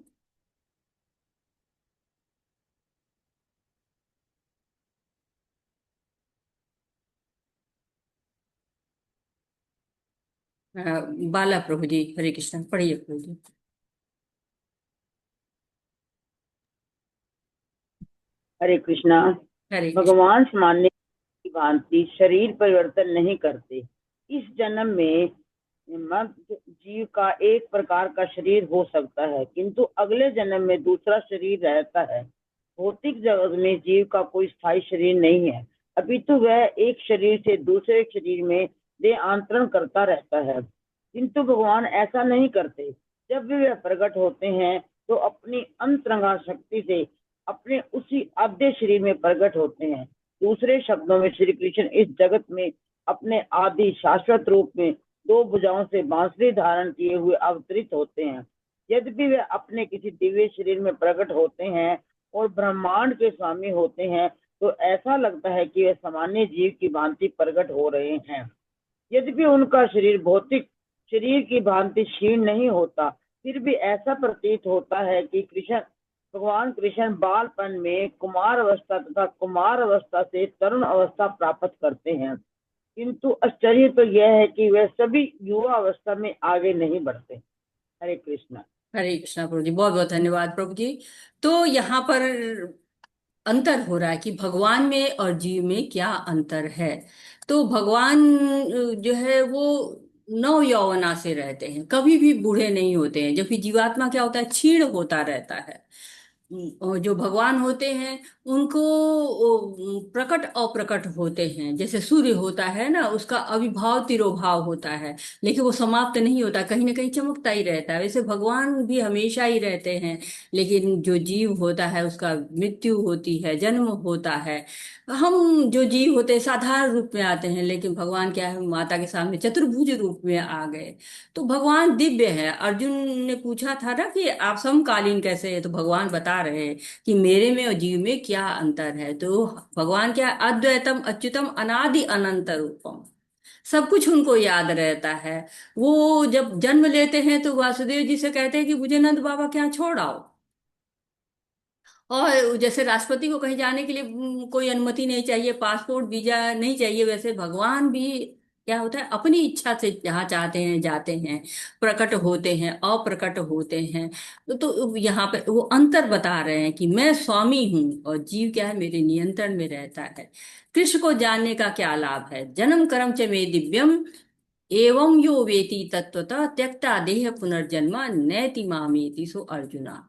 बाला प्रभु जी, हरे कृष्णा, पढ़िए प्रभु जी। हरे कृष्णा। हरे कृष्ण। भगवान सामान्य की भांति शरीर परिवर्तन नहीं करते। इस जन्म में मर्द जीव का एक प्रकार का शरीर हो सकता है, किंतु अगले जन्म में दूसरा शरीर रहता है। भौतिक जगत में जीव का कोई स्थायी शरीर नहीं है, अपितु वह एक शरीर से दूसरे शरीर में देहांतरण करता रहता है। किंतु भगवान ऐसा नहीं करते। जब भी वे प्रकट होते हैं तो अपनी अंतरंगा शक्ति से अपने उसी आद्य शरीर में प्रकट होते हैं। दूसरे शब्दों में श्री कृष्ण इस जगत में अपने आदि शाश्वत रूप में दो भुजाओं से बांसुरी धारण किए हुए अवतरित होते हैं। यद्यपि वे अपने किसी दिव्य शरीर में प्रकट होते हैं और ब्रह्मांड के स्वामी होते हैं, तो ऐसा लगता है कि वे सामान्य जीव की भांति प्रकट हो रहे हैं। यद्यपि उनका शरीर भौतिक शरीर की भांति क्षीण नहीं होता, फिर भी ऐसा प्रतीत होता है कि भगवान कृष्ण बालपन में कुमार अवस्था तथा कुमार अवस्था से तरुण अवस्था प्राप्त करते हैं। किंतु आश्चर्य तो यह है कि वे सभी युवा अवस्था में आगे नहीं बढ़ते। हरे कृष्ण। हरे कृष्णा प्रभु जी, बहुत बहुत धन्यवाद प्रभु जी। तो यहाँ पर अंतर हो रहा है कि भगवान में और जीव में क्या अंतर है। तो भगवान जो है वो नव यौवना से रहते हैं, कभी भी बूढ़े नहीं होते हैं, जबकि जीवात्मा क्या होता है, क्षीण होता रहता है। और जो भगवान होते हैं उनको प्रकट अप्रकट होते हैं, जैसे सूर्य होता है ना, उसका अविभाव तिरोभाव होता है, लेकिन वो समाप्त नहीं होता, कहीं ना कहीं चमकता ही रहता है। वैसे भगवान भी हमेशा ही रहते हैं, लेकिन जो जीव होता है उसका मृत्यु होती है, जन्म होता है। हम जो जीव होते हैं साधारण रूप में आते हैं, लेकिन भगवान क्या है, माता के सामने चतुर्भुज रूप में आ गए। तो भगवान दिव्य है। अर्जुन ने पूछा था ना कि आप समकालीन कैसे है, तो भगवान बता रहे हैं कि मेरे में और जीव में क्या अंतर है। तो भगवान क्या है, अद्वैतम अच्युतम अनादि अनंत रूपम, सब कुछ उनको याद रहता है। वो जब जन्म लेते हैं तो वासुदेव जी से कहते हैं कि मुझे नंद बाबा के यहाँ छोड़ आओ। और जैसे राष्ट्रपति को कहीं जाने के लिए कोई अनुमति नहीं चाहिए, पासपोर्ट वीजा नहीं चाहिए, वैसे भगवान भी क्या होता है, अपनी इच्छा से जहाँ चाहते हैं जाते हैं, प्रकट होते हैं, अप्रकट होते हैं। तो यहाँ पे वो अंतर बता रहे हैं कि मैं स्वामी हूँ और जीव क्या है, मेरे नियंत्रण में रहता है। कृष्ण को जानने का क्या लाभ है, जन्म कर्म च मे दिव्यम एवं यो वेति तत्वतः त्यक्ता देह पुनर्जन्म नैति मामेति सो अर्जुना।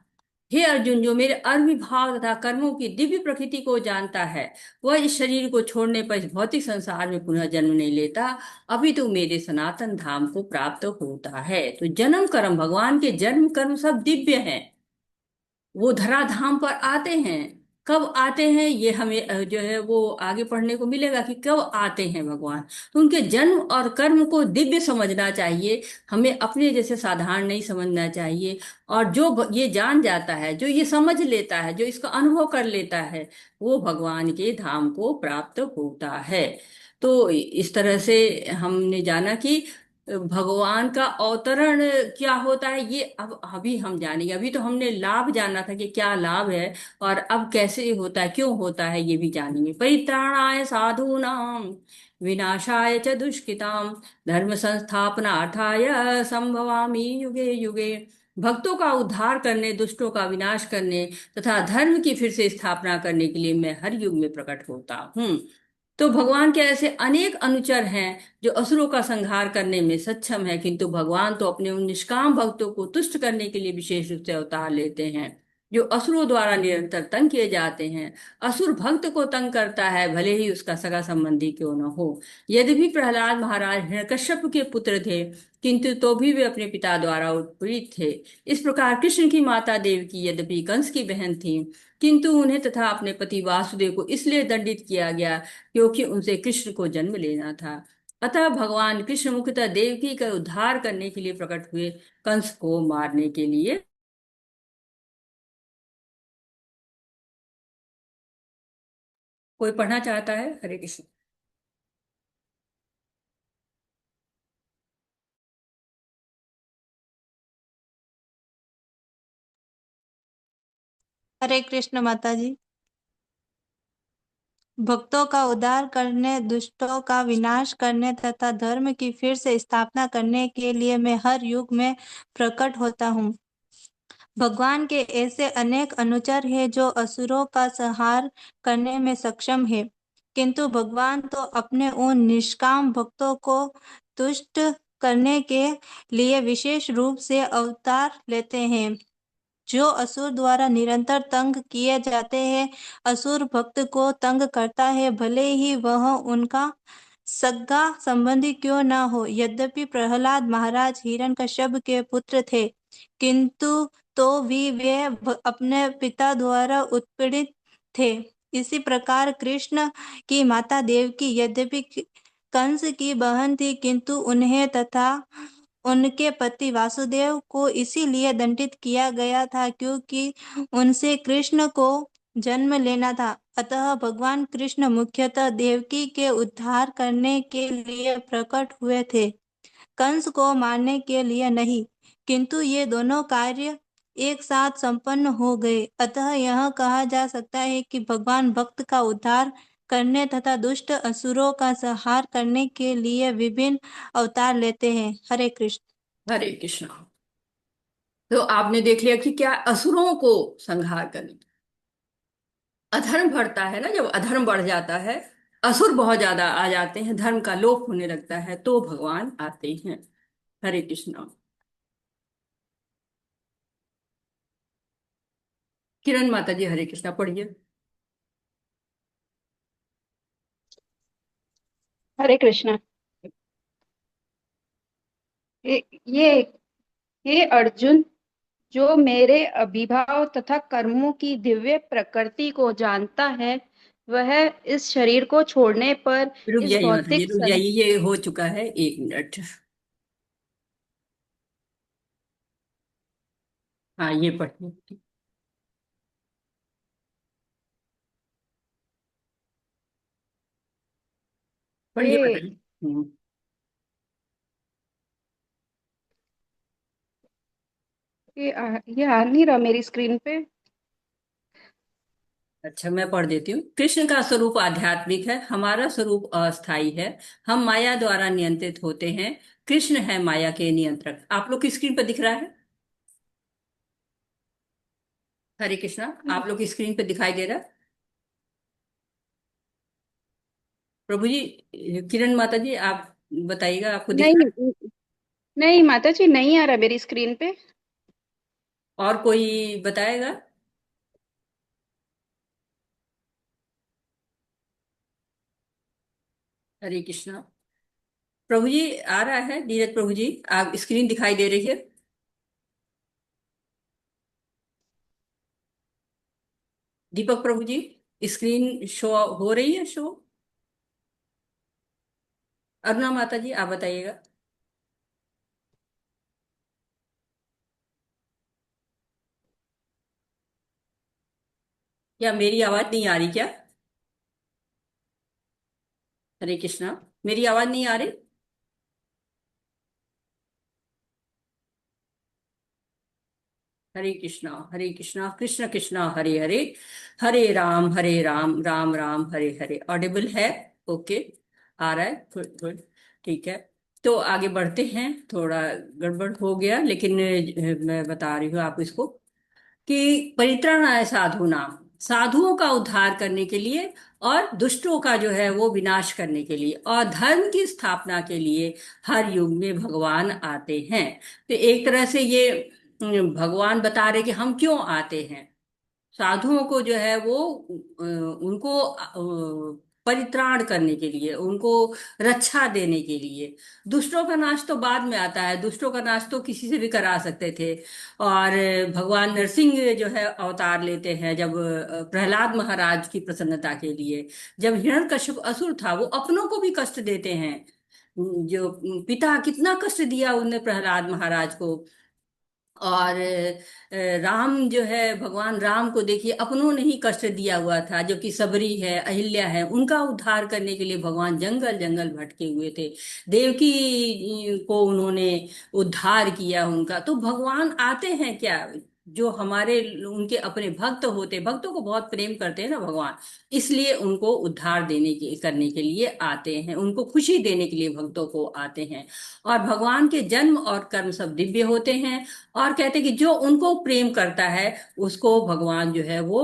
हे अर्जुन, जो मेरे अविर्भाव तथा कर्मों की दिव्य प्रकृति को जानता है, वह इस शरीर को छोड़ने पर इस भौतिक संसार में पुनः जन्म नहीं लेता, अभी तो मेरे सनातन धाम को प्राप्त होता है। तो जन्म कर्म, भगवान के जन्म कर्म सब दिव्य हैं। वो धराधाम पर आते हैं। कब आते हैं ये हमें जो है वो आगे पढ़ने को मिलेगा कि कब आते हैं भगवान। तो उनके जन्म और कर्म को दिव्य समझना चाहिए, हमें अपने जैसे साधारण नहीं समझना चाहिए। और जो ये जान जाता है, जो ये समझ लेता है, जो इसका अनुभव कर लेता है, वो भगवान के धाम को प्राप्त होता है। तो इस तरह से हमने जाना कि भगवान का अवतरण क्या होता है, ये अब अभी हम जानेंगे। अभी तो हमने लाभ जाना था कि क्या लाभ है, और अब कैसे होता है, क्यों होता है, ये भी जानेंगे। परित्राणाय साधूनां विनाशाय च दुष्कृतां धर्म संस्थापनार्थाय संभवामि युगे युगे। भक्तों का उद्धार करने, दुष्टों का विनाश करने तथा धर्म की फिर से स्थापना करने के लिए मैं हर युग में प्रकट होता हूँ। तो भगवान के ऐसे अनेक अनुचर हैं जो असुरों का संहार करने में सक्षम है, किंतु भगवान तो अपने उन निष्काम भक्तों को तुष्ट करने के लिए विशेष रूप से अवतार लेते हैं, जो असुरों द्वारा निरंतर तंग किए जाते हैं। असुर भक्त को तंग करता है, भले ही उसका सगा संबंधी क्यों न हो। यद्यपि प्रहलाद महाराज हिरण्यकश्यप के पुत्र थे, किंतु तो भी वे अपने पिता द्वारा उत्पीड़ित थे। इस प्रकार कृष्ण की माता देवकी यद्यपि कंस की बहन थी, किंतु उन्हें तथा अपने पति वासुदेव को इसलिए दंडित किया गया क्योंकि उनसे कृष्ण को जन्म लेना था। अतः भगवान कृष्ण मुख्यतः देवकी का उद्धार करने के लिए प्रकट हुए, कंस को मारने के लिए। कोई पढ़ना चाहता है? हरे कृष्ण। हरे कृष्ण माता जी। भक्तों का उद्धार करने, दुष्टों का विनाश करने तथा धर्म की फिर से स्थापना करने के लिए मैं हर युग में प्रकट होता हूँ। भगवान के ऐसे अनेक अनुचर हैं जो असुरों का संहार करने में सक्षम है, किंतु भगवान तो अपने उन निष्काम भक्तों को तुष्ट करने के लिए विशेष रूप से अवतार लेते हैं, जो असुर द्वारा निरंतर तंग किए जाते हैं। असुर भक्त को तंग करता है, भले ही वह उनका सगा संबंधी क्यों न हो। यद्यपि प्रहलाद महाराज हिरण्यकश्यप के पुत्र थे, किंतु तो भी वे अपने पिता द्वारा उत्पीड़ित थे। इसी प्रकार कृष्ण की माता देवकी यद्यपि कंस की बहन थी, किंतु उन्हें तथा उनके पति वासुदेव को इसीलिए दंडित किया गया था क्योंकि उनसे कृष्ण को जन्म लेना था। अतः भगवान कृष्ण मुख्यतः देवकी के उद्धार करने के लिए प्रकट हुए थे, कंस को मारने के लिए नहीं। किंतु ये दोनों कार्य एक साथ संपन्न हो गए। अतः यह कहा जा सकता है कि भगवान भक्त का उद्धार करने तथा दुष्ट असुरों का संहार करने के लिए विभिन्न अवतार लेते हैं। हरे कृष्ण। हरे कृष्ण। तो आपने देख लिया कि क्या असुरों को संहार करने, अधर्म बढ़ता है ना, जब अधर्म बढ़ जाता है, असुर बहुत ज्यादा आ जाते हैं, धर्म का लोप होने लगता है, तो भगवान आते हैं। हरे कृष्ण। किरण माता जी, हरे कृष्णा पढ़िए। हरे कृष्णा। ये हे अर्जुन, जो मेरे अभिभाव तथा कर्मों की दिव्य प्रकृति को जानता है, वह इस शरीर को छोड़ने पर रुक इस जाइए माता जी, भौतिक रुक जाइए, ये हो चुका है, 1 मिनट। हाँ, ये पढ़िए, पढ़िए माता ये जी। ये आ नहीं रहा मेरी स्क्रीन पे। अच्छा, मैं पढ़ देती हूँ। कृष्ण का स्वरूप आध्यात्मिक है, हमारा स्वरूप अस्थाई है। हम माया द्वारा नियंत्रित होते हैं, कृष्ण है माया के नियंत्रक। आप लोग की स्क्रीन पर दिख रहा है? हरे कृष्णा, आप लोग की स्क्रीन पर दिखाई दे रहा है? प्रभु जी, किरण माता जी, आप बताइएगा, आपको दिख रहा है? नहीं नहीं माता जी, नहीं आ रहा मेरी स्क्रीन पे। और कोई बताएगा? हरे कृष्णा। प्रभु जी आ रहा है, नीरज प्रभु जी, आप स्क्रीन दिखाई दे रही है? दीपक प्रभु जी, स्क्रीन शो हो रही है, शो? अरुणा माता जी, आप बताइएगा। क्या मेरी आवाज नहीं आ रही क्या? हरे कृष्णा, मेरी आवाज नहीं आ रही? हरे कृष्णा कृष्ण कृष्णा हरे हरे, हरे राम राम राम हरे हरे। ऑडिबल है? ओके, आ रहा है, गुड गुड, ठीक है। तो आगे बढ़ते हैं, थोड़ा गड़बड़ हो गया, लेकिन मैं बता रही हूँ आप इसको कि परित्राणाय साधूनाम, साधुओं का उद्धार करने के लिए और दुष्टों का जो है वो विनाश करने के लिए और धर्म की स्थापना के लिए हर युग में भगवान आते हैं। तो एक तरह से ये भगवान बता रहे कि हम क्यों आते हैं। साधुओं को जो है वो उनको परित्राण करने के लिए, उनको रक्षा देने के लिए। दुष्टों का नाश तो बाद में आता है, दुष्टों का नाश तो किसी से भी करा सकते थे। और भगवान नरसिंह जो है अवतार लेते हैं जब प्रहलाद महाराज की प्रसन्नता के लिए। जब हिरण्यकश्यप असुर था, वो अपनों को भी कष्ट देते हैं। जो पिता कितना कष्ट दिया उन्हें प्रहलाद महाराज को। और राम जो है, भगवान राम को देखिए, अपनों ने ही कष्ट दिया हुआ था, जो कि सबरी है, अहिल्या है, उनका उद्धार करने के लिए भगवान जंगल जंगल भटके हुए थे। देवकी को उन्होंने उद्धार किया उनका। तो भगवान आते हैं क्या, जो हमारे उनके अपने भक्त होते, भक्तों को बहुत प्रेम करते हैं ना भगवान, इसलिए उनको उद्धार देने के करने के लिए आते हैं, उनको खुशी देने के लिए भक्तों को आते हैं। और भगवान के जन्म और कर्म सब दिव्य होते हैं। और कहते हैं कि जो उनको प्रेम करता है उसको भगवान जो है वो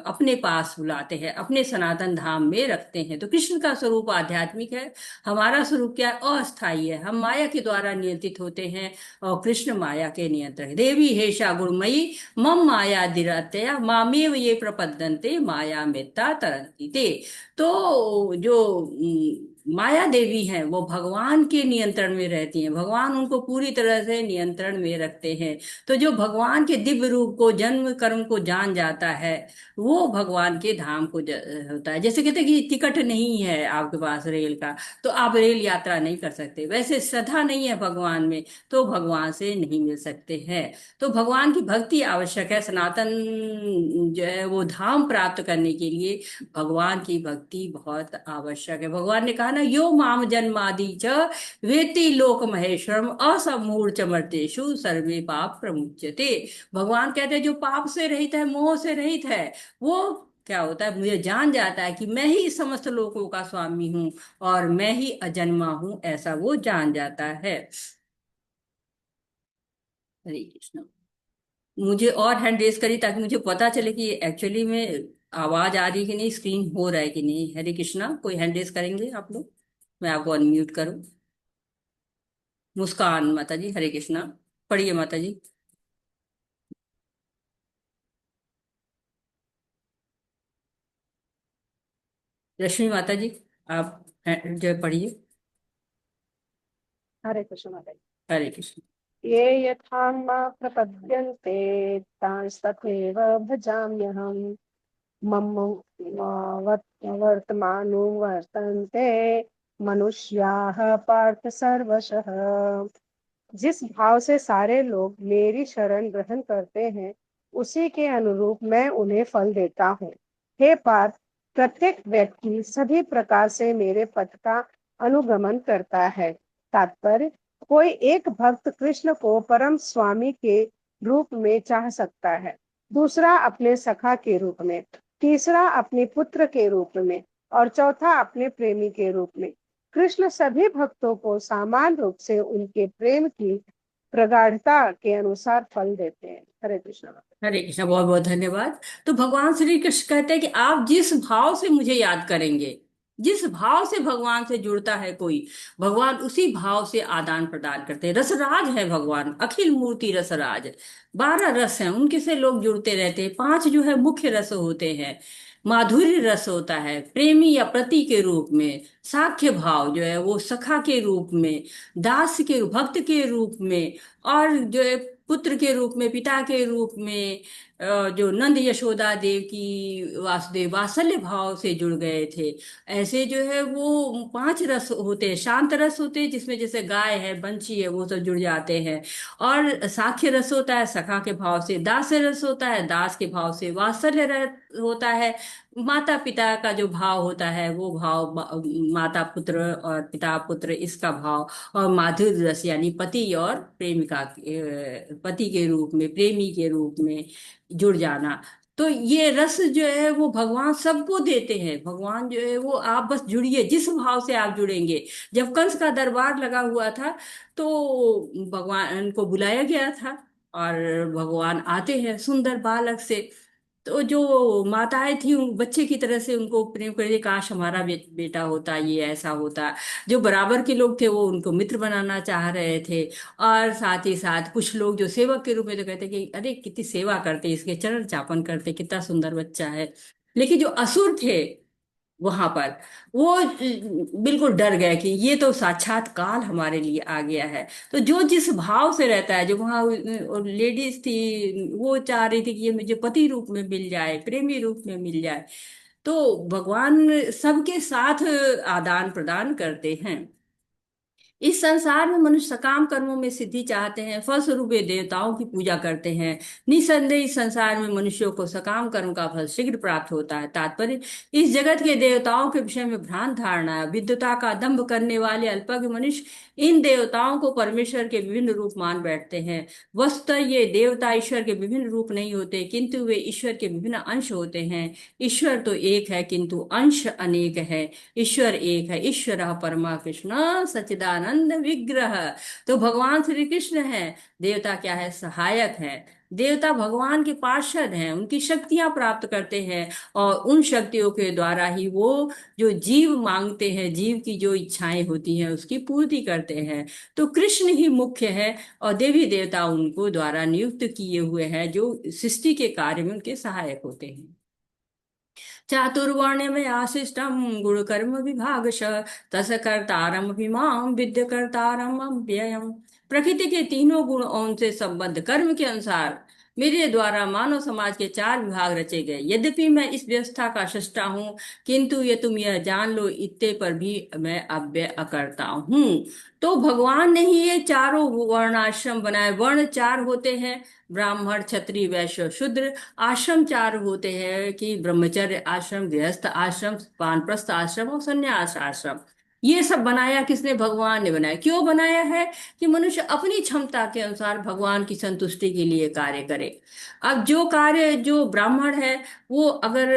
अपने पास बुलाते हैं, अपने सनातन धाम में रखते हैं। तो कृष्ण का स्वरूप आध्यात्मिक है, हमारा स्वरूप क्या है, अस्थाई है। हम माया के द्वारा नियंत्रित होते हैं और कृष्ण माया के नियंत्रक। देवी हेषा गुणमयी मम माया दिरतया मामेव ये प्रपद्यन्ते माया मेत्ता तरन्ति ते। तो जो माया देवी हैं वो भगवान के नियंत्रण में रहती हैं, भगवान उनको पूरी तरह से नियंत्रण में रखते हैं। तो जो भगवान के दिव्य रूप को, जन्म कर्म को जान जाता है, वो भगवान के धाम को होता है। जैसे कहते हैं कि टिकट नहीं है आपके पास रेल का, तो आप रेल यात्रा नहीं कर सकते। वैसे श्रद्धा नहीं है भगवान में, तो भगवान से नहीं मिल सकते हैं। तो भगवान की भक्ति आवश्यक है। सनातन जो है वो धाम प्राप्त करने के लिए भगवान की भक्ति बहुत आवश्यक है। भगवान ने कहा ना, यो माम जन्मादि च वेति लोक महेश्वरम असमूढ़ चमर्तेषु सर्वे पाप प्रमुच्यते। भगवान कहते हैं जो पाप से रहित है, मोह से रहित है, वो क्या होता है, मुझे जान जाता है कि मैं ही समस्त लोकों का स्वामी हूँ और मैं ही अजन्मा हूँ, ऐसा वो जान जाता है। हरे कृष्ण। मुझे और हैंड रेस करी ताकि मुझे पता चले कि एक्चुअली में आवाज आ रही है कि नहीं, स्क्रीन हो रहा है कि नहीं। हरे कृष्णा, कोई हैंड रेस करेंगे आप लोग? मैं आपको अनम्यूट करूं। मुस्कान माता जी, हरे कृष्णा, पढ़िए माता जी। रश्मि माता जी, आप जो है पढ़िए। हरे कृष्ण माता जी। हरे कृष्ण। ये यथा मां प्रपद्यन्ते तांस्तथैव भजाम्यहम् मम वर्तमानो वर्तन्ते मनुष्याः पार्थ सर्वशः। जिस भाव से सारे लोग मेरी शरण ग्रहण करते हैं, उसी के अनुरूप मैं उन्हें फल देता हूँ। हे पार्थ, प्रत्येक व्यक्ति सभी प्रकार से मेरे पथ का अनुगमन करता है। तात्पर्य, कोई एक भक्त कृष्ण को परम स्वामी के रूप में चाह सकता है, दूसरा अपने सखा के रूप में, तीसरा अपने पुत्र के रूप में और चौथा अपने प्रेमी के रूप में। कृष्ण सभी भक्तों को समान रूप से उनके प्रेम की प्रगाढ़ता के अनुसार फल देते हैं। हरे कृष्ण। हरे कृष्णा, बहुत बहुत धन्यवाद। तो भगवान श्री कृष्ण कहते हैं कि आप जिस भाव से मुझे याद करेंगे, जिस भाव से भगवान से जुड़ता है कोई, भगवान उसी भाव से आदान प्रदान करते हैं। रसराज है भगवान, अखिल मूर्ति रसराज। 12 रस हैं, उनके से लोग जुड़ते रहते हैं। 5 जो है मुख्य रस होते हैं। माधुर्य रस होता है प्रेमी या पति के रूप में, साख्य भाव जो है वो सखा के रूप में, दास के भक्त के रूप में, और जो है पुत्र के रूप में, पिता के रूप में, जो नंद यशोदा देव की वासुदेव वात्सल्य भाव से जुड़ गए थे। ऐसे जो है वो 5 रस होते हैं। शांत रस होते हैं जिसमें जैसे गाय है, बंशी है, वो सब जुड़ जाते हैं। और साख्य रस होता है सखा के भाव से, दास रस होता है दास के भाव से, वात्सल्य रस होता है माता पिता का जो भाव होता है वो भाव, माता पुत्र और पिता पुत्र इसका भाव। और माधुर्य रस यानी पति और प्रेमिका पति के रूप में, प्रेमी के रूप में जुड़ जाना। तो ये रस जो है वो भगवान सबको देते हैं। भगवान जो है वो, आप बस जुड़िए, जिस भाव से आप जुड़ेंगे। जब कंस का दरबार लगा हुआ था तो भगवान को बुलाया गया था, और भगवान आते हैं सुंदर बालक से। तो जो माताएं थी उन बच्चे की तरह से उनको प्रेम कर, काश हमारा बेटा होता, ये ऐसा होता। जो बराबर के लोग थे वो उनको मित्र बनाना चाह रहे थे। और साथ ही साथ कुछ लोग जो सेवक के रूप में तो कहते कि अरे कितनी सेवा करते, इसके चरण चापन करते, कितना सुंदर बच्चा है। लेकिन जो असुर थे वहां पर, वो बिल्कुल डर गए कि ये तो साक्षात काल हमारे लिए आ गया है। तो जो जिस भाव से रहता है, जो वहां लेडीज थी वो चाह रही थी कि ये मुझे पति रूप में मिल जाए, प्रेमी रूप में मिल जाए। तो भगवान सबके साथ आदान प्रदान करते हैं। इस संसार में मनुष्य सकाम कर्मों में सिद्धि चाहते हैं, फलस्वरूप वे देवताओं की पूजा करते हैं। निसंदेह इस संसार में मनुष्यों को सकाम कर्म का फल शीघ्र प्राप्त होता है। तात्पर्य, इस जगत के देवताओं के विषय में भ्रांत धारणा है। विद्वता का दंभ करने वाले अल्पज्ञ मनुष्य इन देवताओं को परमेश्वर के विभिन्न रूप मान बैठते हैं। वस्तुतः ये देवता ईश्वर के विभिन्न रूप नहीं होते, किंतु वे ईश्वर के विभिन्न अंश होते हैं। ईश्वर तो एक है किंतु अंश अनेक है। ईश्वर एक है, ईश्वर परमा कृष्ण सच्चिदानंद विग्रह। तो भगवान श्री कृष्ण है। देवता क्या है? सहायक है। देवता भगवान के पार्षद हैं, उनकी शक्तियां प्राप्त करते हैं, और उन शक्तियों के द्वारा ही वो जो जीव मांगते हैं, जीव की जो इच्छाएं होती हैं उसकी पूर्ति करते हैं। तो कृष्ण ही मुख्य है, और देवी देवता उनको द्वारा नियुक्त किए हुए हैं जो सृष्टि के कार्य में उनके सहायक होते हैं। चातुर्वर्ण्य में आशिष्टम गुण कर्म विभागश, तस कर्तारम विमाम विद्य कर्तारम व्ययम। प्रकृति के तीनों गुण और उनसे संबद्ध कर्म के अनुसार मेरे द्वारा मानव समाज के 4 विभाग रचे गए। यद्यपि मैं इस व्यवस्था का सृष्टा हूँ, किंतु ये तुम यह जान लो, इतने पर भी मैं अव्यय अकर्ता हूँ। तो भगवान ने ही ये चारों वर्णाश्रम बनाए। वर्ण 4 होते हैं, ब्राह्मण क्षत्रिय वैश्य शूद्र। आश्रम 4 होते हैं कि ब्रह्मचर्य आश्रम, गृहस्थ आश्रम, वानप्रस्थ आश्रम और संन्यास आश्रम। ये सब बनाया किसने? भगवान ने बनाया। क्यों बनाया है? कि मनुष्य अपनी क्षमता के अनुसार भगवान की संतुष्टि के लिए कार्य करे। अब जो कार्य, जो ब्राह्मण है वो अगर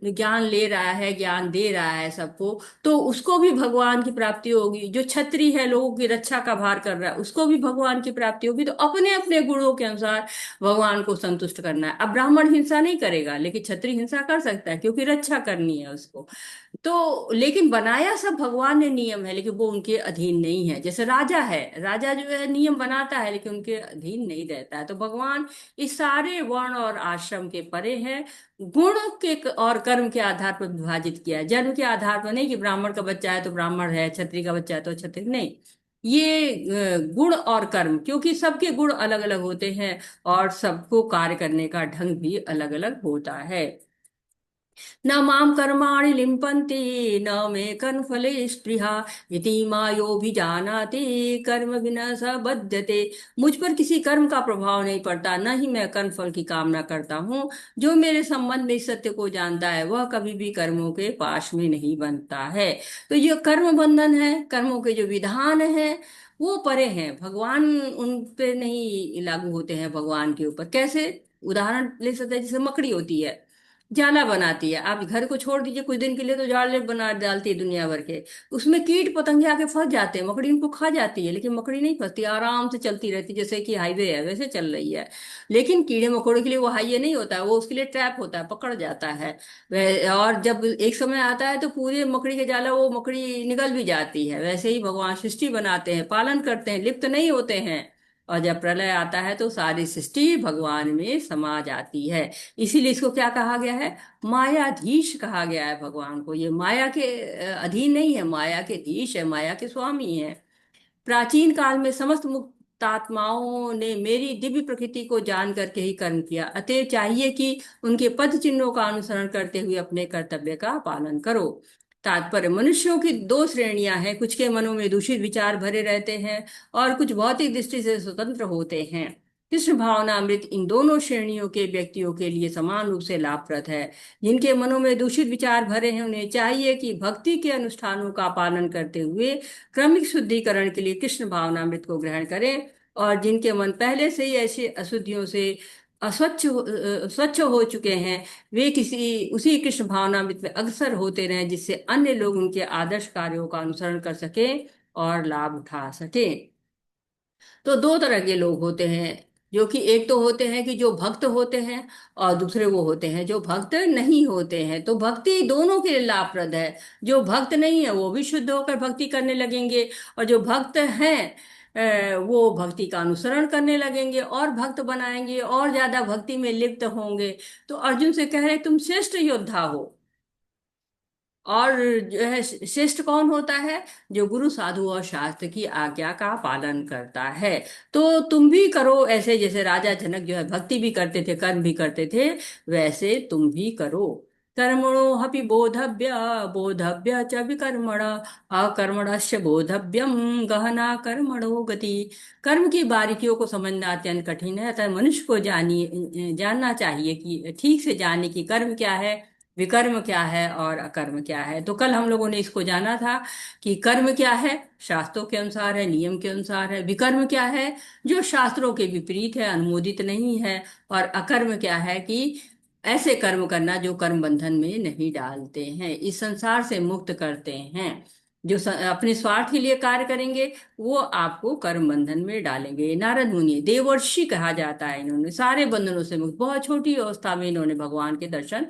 ज्ञान ले रहा है, ज्ञान दे रहा है सबको, तो उसको भी भगवान की प्राप्ति होगी। जो क्षत्रिय है, लोगों की रक्षा का भार कर रहा है, उसको भी भगवान की प्राप्ति होगी। तो अपने अपने गुणों के अनुसार भगवान को संतुष्ट करना है। अब ब्राह्मण हिंसा नहीं करेगा, लेकिन क्षत्रिय हिंसा कर सकता है क्योंकि रक्षा करनी है उसको। तो लेकिन बनाया सब भगवान ने नियम है, लेकिन वो उनके अधीन नहीं है। जैसे राजा है, राजा जो है नियम बनाता है लेकिन उनके अधीन नहीं रहता है। तो भगवान इस सारे वर्ण और आश्रम के परे है। गुण के और कर्म के आधार पर विभाजित किया है, जन्म के आधार पर नहीं कि ब्राह्मण का बच्चा है तो ब्राह्मण है, क्षत्रिय का बच्चा है तो क्षत्रिय नहीं। ये गुण और कर्म, क्योंकि सबके गुण अलग अलग होते हैं और सबको कार्य करने का ढंग भी अलग अलग होता है। न माम कर्माणि लिम्पन्ति न मे कर्मफले स्पृहा इति मायोभिजानाति कर्म विना स बध्यते। मुझ पर किसी कर्म का प्रभाव नहीं पड़ता, न ही मैं कर्म फल की कामना करता हूँ। जो मेरे संबंध में इस सत्य को जानता है वह कभी भी कर्मों के पाश में नहीं बनता है। तो ये कर्म बंधन है, कर्मों के जो विधान है वो परे हैं, भगवान उन पे नहीं लागू होते हैं। भगवान के ऊपर कैसे? उदाहरण ले सकते हैं, जैसे मकड़ी होती है, जाला बनाती है। आप घर को छोड़ दीजिए कुछ दिन के लिए तो जाले बना डालती है दुनिया भर के। उसमें कीट पतंगे आके फंस जाते हैं, मकड़ी उनको खा जाती है, लेकिन मकड़ी नहीं फंसती, आराम से चलती रहती है, जैसे कि हाईवे है वैसे चल रही है। लेकिन कीड़े मकोड़े के लिए वो हाईवे नहीं होता है, वो उसके लिए ट्रैप होता है, पकड़ जाता है। और जब एक समय आता है तो पूरे मकड़ी के जाला वो मकड़ी निगल भी जाती है। वैसे ही भगवान सृष्टि बनाते हैं, पालन करते हैं, लिप्त नहीं होते हैं। और जब प्रलय आता है तो सारी सृष्टि भगवान में समा जाती है। इसीलिए इसको क्या कहा गया है? मायाधीश कहा गया है भगवान को। ये माया के अधीन नहीं है, माया के धीश है, माया के स्वामी है। प्राचीन काल में समस्त मुक्तात्माओं ने मेरी दिव्य प्रकृति को जान करके ही कर्म किया, अतएव चाहिए कि उनके पद चिन्हों का अनुसरण करते हुए अपने कर्तव्य का पालन करो। तात्पर्य, मनुष्यों की दो श्रेणियां हैं, कुछ के मनों में दूषित विचार भरे रहते हैं और कुछ भौतिक दृष्टि से स्वतंत्र होते हैं। कृष्ण भावनामृत इन दोनों श्रेणियों के व्यक्तियों के लिए समान रूप से लाभप्रद है। जिनके मनों में दूषित विचार भरे हैं उन्हें चाहिए कि भक्ति के अनुष्ठानों का पालन करते हुए क्रमिक शुद्धिकरण के लिए कृष्ण भावनामृत को ग्रहण करें। और जिनके मन पहले से ही ऐसी अशुद्धियों से स्वच्छ हो चुके हैं, वे किसी उसी कृष्ण भावनामृत में अग्रसर होते रहें, जिससे अन्य लोग उनके आदर्श कार्यों का अनुसरण कर सकें और लाभ उठा सकें। तो दो तरह के लोग होते हैं, जो कि एक तो होते हैं कि जो भक्त होते हैं, और दूसरे वो होते हैं जो भक्त नहीं होते हैं। तो भक्ति दोनों के लिए लाभप्रद है। जो भक्त नहीं है वो भी शुद्ध होकर भक्ति करने लगेंगे, और जो भक्त हैं वो भक्ति का अनुसरण करने लगेंगे और भक्त बनाएंगे और ज्यादा भक्ति में लिप्त होंगे। तो अर्जुन से कह रहे तुम श्रेष्ठ योद्धा हो। और जो है श्रेष्ठ कौन होता है? जो गुरु साधु और शास्त्र की आज्ञा का पालन करता है। तो तुम भी करो ऐसे, जैसे राजा जनक जो है भक्ति भी करते थे कर्म भी करते थे, वैसे तुम भी करो। कर्मणो हपि बोधव्य बोधव्य च विकर्मण अकर्मणस्य बोधव्यम गहना कर्मणो गति। कर्म की बारीकियों को समझना अत्यंत कठिन है, अतः मनुष्य को जानना चाहिए कि ठीक से जाने की कर्म क्या है, विकर्म क्या है और अकर्म क्या है। तो कल हम लोगों ने इसको जाना था कि कर्म क्या है, शास्त्रों के अनुसार है, नियम के अनुसार है। विकर्म क्या है, जो शास्त्रों के विपरीत है, अनुमोदित नहीं है। और अकर्म क्या है कि ऐसे कर्म करना जो कर्म बंधन में नहीं डालते हैं, इस संसार से मुक्त करते हैं। जो अपने स्वार्थ के लिए कार्य करेंगे वो आपको कर्म बंधन में डालेंगे। नारद मुनि देवर्षि कहा जाता है, इन्होंने सारे बंधनों से मुक्त, बहुत छोटी अवस्था में इन्होंने भगवान के दर्शन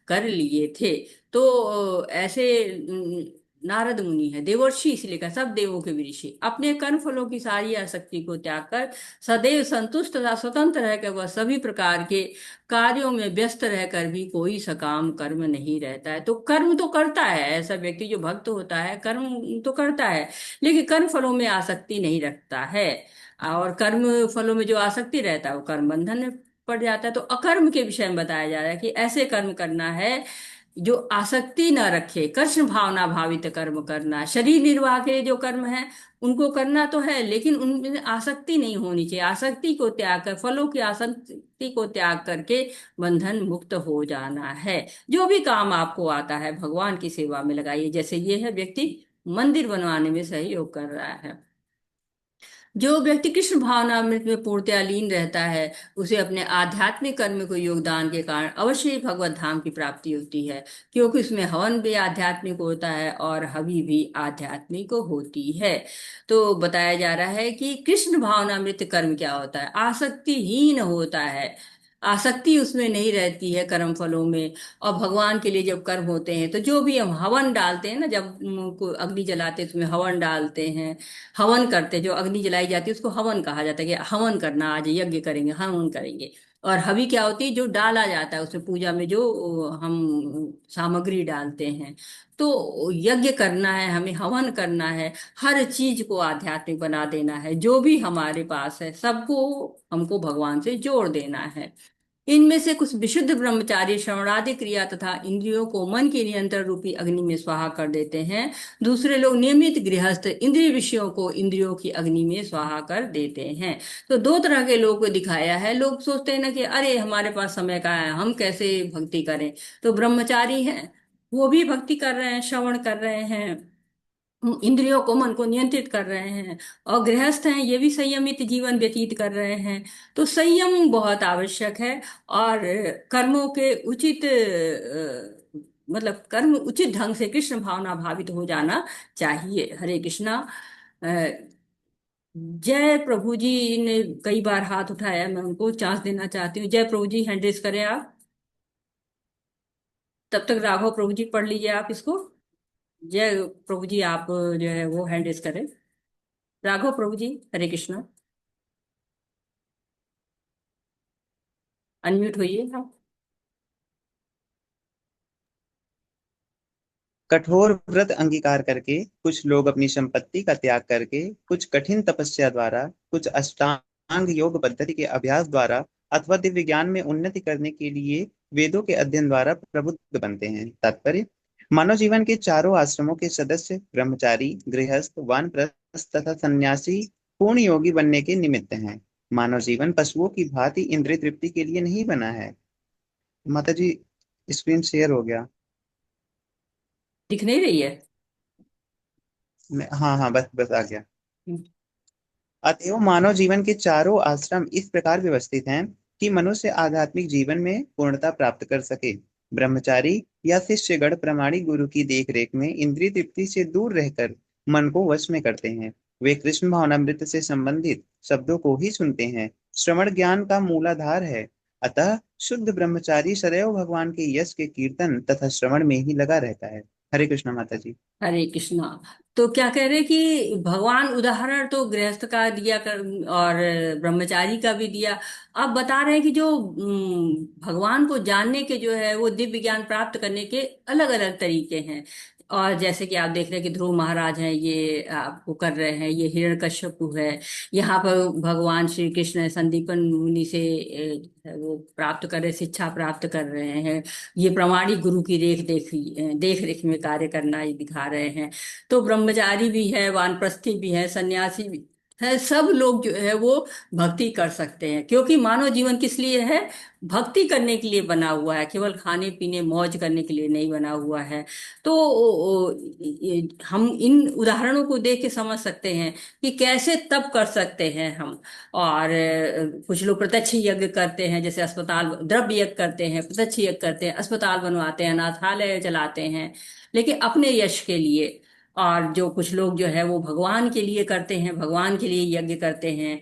कर लिए थे। तो ऐसे नारद मुनि है देवर्षि, इसलिए कहा सब देवों के भी ऋषि। अपने कर्म फलों की सारी आसक्ति को त्याग कर सदैव संतुष्ट तथा स्वतंत्र रहकर वह सभी प्रकार के कार्यों में व्यस्त रहकर भी कोई सकाम कर्म नहीं रहता है। तो कर्म तो करता है, ऐसा व्यक्ति जो भक्त होता है कर्म तो करता है, लेकिन कर्म फलों में आसक्ति नहीं रखता है। और कर्म फलों में जो आसक्ति रहता है वो कर्म बंधन में पड़ जाता है। तो अकर्म के विषय में बताया जा रहा है कि ऐसे कर्म करना है जो आसक्ति न रखे, कृष्ण भावना भावित कर्म करना। शरीर निर्वाह के लिए जो कर्म है उनको करना तो है, लेकिन उनमें आसक्ति नहीं होनी चाहिए। आसक्ति को त्याग कर, फलों की आसक्ति को त्याग करके बंधन मुक्त हो जाना है। जो भी काम आपको आता है भगवान की सेवा में लगाइए। जैसे ये है व्यक्ति मंदिर बनवाने में सहयोग कर रहा है, जो व्यक्ति कृष्ण भावनामृत में पूर्णतया लीन रहता है उसे अपने आध्यात्मिक कर्म को योगदान के कारण अवश्य ही भगवत धाम की प्राप्ति होती है, क्योंकि उसमें हवन भी आध्यात्मिक होता है और हवि भी आध्यात्मिक होती है। तो बताया जा रहा है कि कृष्ण भावनामृत कर्म क्या होता है, आसक्तिहीन होता है। आसक्ति उसमें नहीं रहती है कर्म फलों में। और भगवान के लिए जब कर्म होते हैं तो जो भी हम हवन डालते हैं ना, जब अग्नि जलाते हैं उसमें हवन डालते हैं, हवन करते, जो अग्नि जलाई जाती है उसको हवन कहा जाता है कि हवन करना, आज यज्ञ करेंगे, हवन करेंगे। और हवि क्या होती है, जो डाला जाता है उसमें पूजा में जो हम सामग्री डालते हैं। तो यज्ञ करना है, हमें हवन करना है, हर चीज को आध्यात्मिक बना देना है। जो भी हमारे पास है सबको हमको भगवान से जोड़ देना है। इनमें से कुछ विशुद्ध ब्रह्मचारी श्रवणादि क्रिया तथा इंद्रियों को मन के नियंत्रण रूपी अग्नि में स्वाहा कर देते हैं। दूसरे लोग नियमित गृहस्थ इंद्रिय विषयों को इंद्रियों की अग्नि में स्वाहा कर देते हैं। तो दो तरह के लोग को दिखाया है। लोग सोचते हैं ना कि अरे हमारे पास समय का है, हम कैसे भक्ति करें। तो ब्रह्मचारी हैं, वो भी भक्ति कर रहे हैं, श्रवण कर रहे हैं, इंद्रियों को, मन को नियंत्रित कर रहे हैं, और गृहस्थ हैं ये भी संयमित जीवन व्यतीत कर रहे हैं। तो संयम बहुत आवश्यक है। और कर्मों के उचित मतलब कर्म उचित ढंग से कृष्ण भावना भावित हो जाना चाहिए। हरे कृष्णा। अ, जय प्रभु जी ने कई बार हाथ उठाया, मैं उनको चांस देना चाहती हूँ। जय प्रभु जी, हैंड रेज करें आप। तब तक राघव प्रभु जी पढ़ लीजिए आप इसको। जय प्रभु जी, आप जो है वो हैंड रेज करें। राघव प्रभु जी, हरे कृष्णा। अनम्यूट होइए आप। कठोर व्रत अंगीकार करके कुछ लोग अपनी संपत्ति का त्याग करके, कुछ कठिन तपस्या द्वारा, कुछ अष्टांग योग पद्धति के अभ्यास द्वारा अथवा दिव्य ज्ञान में उन्नति करने के लिए वेदों के अध्ययन द्वारा प्रबुद्ध बनते हैं। तात्पर्य: मानव जीवन के चारों आश्रमों के सदस्य ब्रह्मचारी, गृहस्थ, वानप्रस्थ तथा सन्यासी पूर्ण योगी बनने के निमित्त हैं। मानव जीवन पशुओं की भांति इंद्रिय तृप्ति के लिए नहीं बना है। माता जी, स्क्रीन शेयर हो गया। दिख नहीं रही है? हाँ हाँ, बस बस आ गया। हम्म। अतएव मानव जीवन के चारों आश्रम इस प्रकार व्यवस्थित हैं कि मनुष्य आध्यात्मिक जीवन में पूर्णता प्राप्त कर सके। ब्रह्मचारी या शिष्यगण प्रामाणिक गुरु की देखरेख में इंद्रिय तृप्ति से दूर रहकर मन को वश में करते हैं। वे कृष्ण भावनामृत से संबंधित शब्दों को ही सुनते हैं। श्रवण ज्ञान का मूलाधार है। अतः शुद्ध ब्रह्मचारी सदैव भगवान के यश के कीर्तन तथा श्रवण में ही लगा रहता है। हरे कृष्ण माता जी। हरे कृष्णा। तो क्या कह रहे कि भगवान उदाहरण तो गृहस्थ का दिया कर और ब्रह्मचारी का भी दिया। अब बता रहे हैं कि जो भगवान को जानने के जो है वो दिव्य ज्ञान प्राप्त करने के अलग अलग तरीके हैं। और जैसे कि आप देख रहे हैं कि ध्रुव महाराज हैं, ये आपको कर रहे हैं, ये हिरण्यकश्यपु है। यहाँ पर भगवान श्री कृष्ण संदीपन मुनि से वो प्राप्त कर रहे, शिक्षा प्राप्त कर रहे हैं। ये प्रामाणिक गुरु की देख रेख में कार्य करना ये दिखा रहे हैं। तो ब्रह्मचारी भी है, वानप्रस्थी भी है, सन्यासी भी है। सब लोग जो है वो भक्ति कर सकते हैं, क्योंकि मानव जीवन किस लिए है? भक्ति करने के लिए बना हुआ है, केवल खाने पीने मौज करने के लिए नहीं बना हुआ है। तो हम इन उदाहरणों को देख के समझ सकते हैं कि कैसे तप कर सकते हैं हम। और कुछ लोग प्रत्यक्ष यज्ञ करते हैं, जैसे अस्पताल द्रव्य यज्ञ करते हैं, प्रत्यक्ष यज्ञ करते हैं, अस्पताल बनवाते हैं, अनाथालय चलाते हैं, लेकिन अपने यश के लिए। और जो कुछ लोग जो है वो भगवान के लिए करते हैं, भगवान के लिए यज्ञ करते हैं,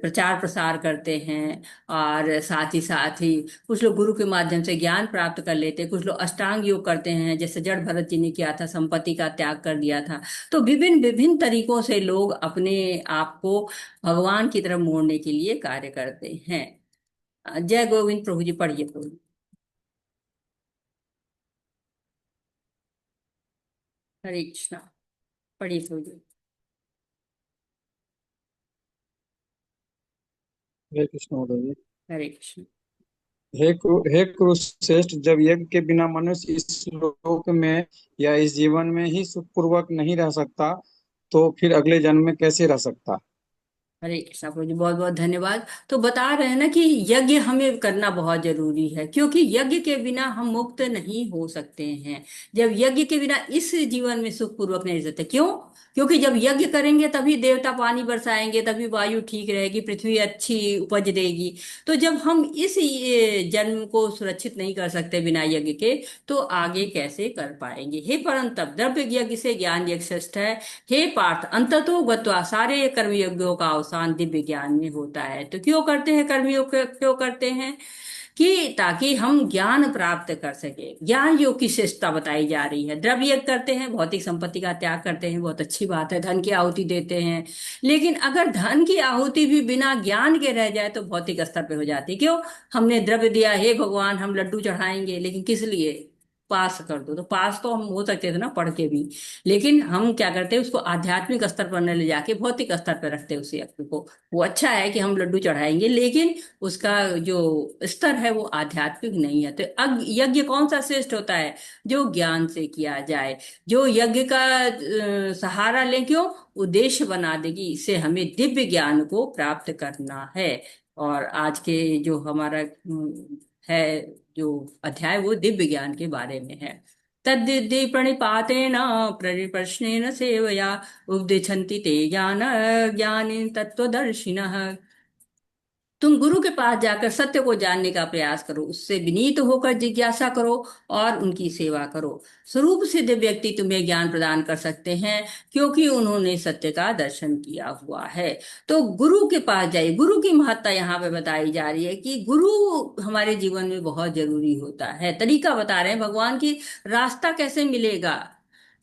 प्रचार प्रसार करते हैं। और साथ ही कुछ लोग गुरु के माध्यम से ज्ञान प्राप्त कर लेते हैं, कुछ लोग अष्टांग योग करते हैं, जैसे जड़ भरत जी ने किया था, संपत्ति का त्याग कर दिया था। तो विभिन्न विभिन्न तरीकों से लोग अपने आप को भगवान की तरफ मोड़ने के लिए कार्य करते हैं। जय गोविंद प्रभु जी, पढ़िए प्रभु जी। हरे कृष्णा, पढ़िए प्रभु जी। हरे कृष्ण माता जी। हरे कृष्ण। हे कुरुश्रेष्ठ, जब यज्ञ के बिना मनुष्य इस लोक में या इस जीवन में ही सुखपूर्वक नहीं रह सकता, तो फिर अगले जन्म में कैसे रह सकता? हरे कृष्णा प्रभु जी, बहुत बहुत धन्यवाद। तो बता रहे हैं ना कि यज्ञ हमें करना बहुत जरूरी है, क्योंकि यज्ञ के बिना हम मुक्त नहीं हो सकते हैं। जब यज्ञ के बिना इस जीवन में सुखपूर्वक नहीं रह सकते। क्यों? क्योंकि जब यज्ञ करेंगे तभी देवता पानी बरसाएंगे, तभी वायु ठीक रहेगी, पृथ्वी अच्छी उपज देगी। तो जब हम इस जन्म को सुरक्षित नहीं कर सकते बिना यज्ञ के, तो आगे कैसे कर पाएंगे? हे परंतप, द्रव्य यज्ञ से ज्ञान यज्ञ श्रेष्ठ है। हे पार्थ, अंततो गत्वा सारे कर्मयोग्यों का अवसान दिव्य ज्ञान में होता है। तो क्यों करते हैं कर्मयोग? क्यों करते हैं? कि ताकि हम ज्ञान प्राप्त कर सके। ज्ञान योग की श्रेष्ठता बताई जा रही है। द्रव्य यज्ञ करते हैं, भौतिक संपत्ति का त्याग करते हैं, बहुत अच्छी बात है, धन की आहुति देते हैं। लेकिन अगर धन की आहुति भी बिना ज्ञान के रह जाए तो भौतिक स्तर पे हो जाती है। क्यों? हमने द्रव्य दिया, हे भगवान हम लड्डू चढ़ाएंगे, लेकिन किस लिए? पास कर दो। तो पास तो हम हो सकते थे ना पढ़ के भी, लेकिन हम क्या करते हैं, उसको आध्यात्मिक स्तर पर न ले जाके भौतिक स्तर पर रखते हैं उस यज्ञ को। वो अच्छा है कि हम लड्डू चढ़ाएंगे, लेकिन उसका जो स्तर है वो आध्यात्मिक नहीं है। तो यज्ञ कौन सा श्रेष्ठ होता है? जो ज्ञान से किया जाए, जो यज्ञ का सहारा ले। क्यों? उद्देश्य बना देगी, इससे हमें दिव्य ज्ञान को प्राप्त करना है। और आज के जो हमारा है जो अध्याय, वो दिव्य ज्ञान के बारे में है। तद्विद्धि प्रणिपातेन परिप्रश्नेन सेवया उपदिशन्ति ते ज्ञानी तत्वदर्शिनः। तुम गुरु के पास जाकर सत्य को जानने का प्रयास करो, उससे विनीत होकर जिज्ञासा करो और उनकी सेवा करो। स्वरूप सिद्ध व्यक्ति तुम्हें ज्ञान प्रदान कर सकते हैं, क्योंकि उन्होंने सत्य का दर्शन किया हुआ है। तो गुरु के पास जाइए। गुरु की महत्ता यहाँ पे बताई जा रही है कि गुरु हमारे जीवन में बहुत जरूरी होता है। तरीका बता रहे हैं भगवान की, रास्ता कैसे मिलेगा।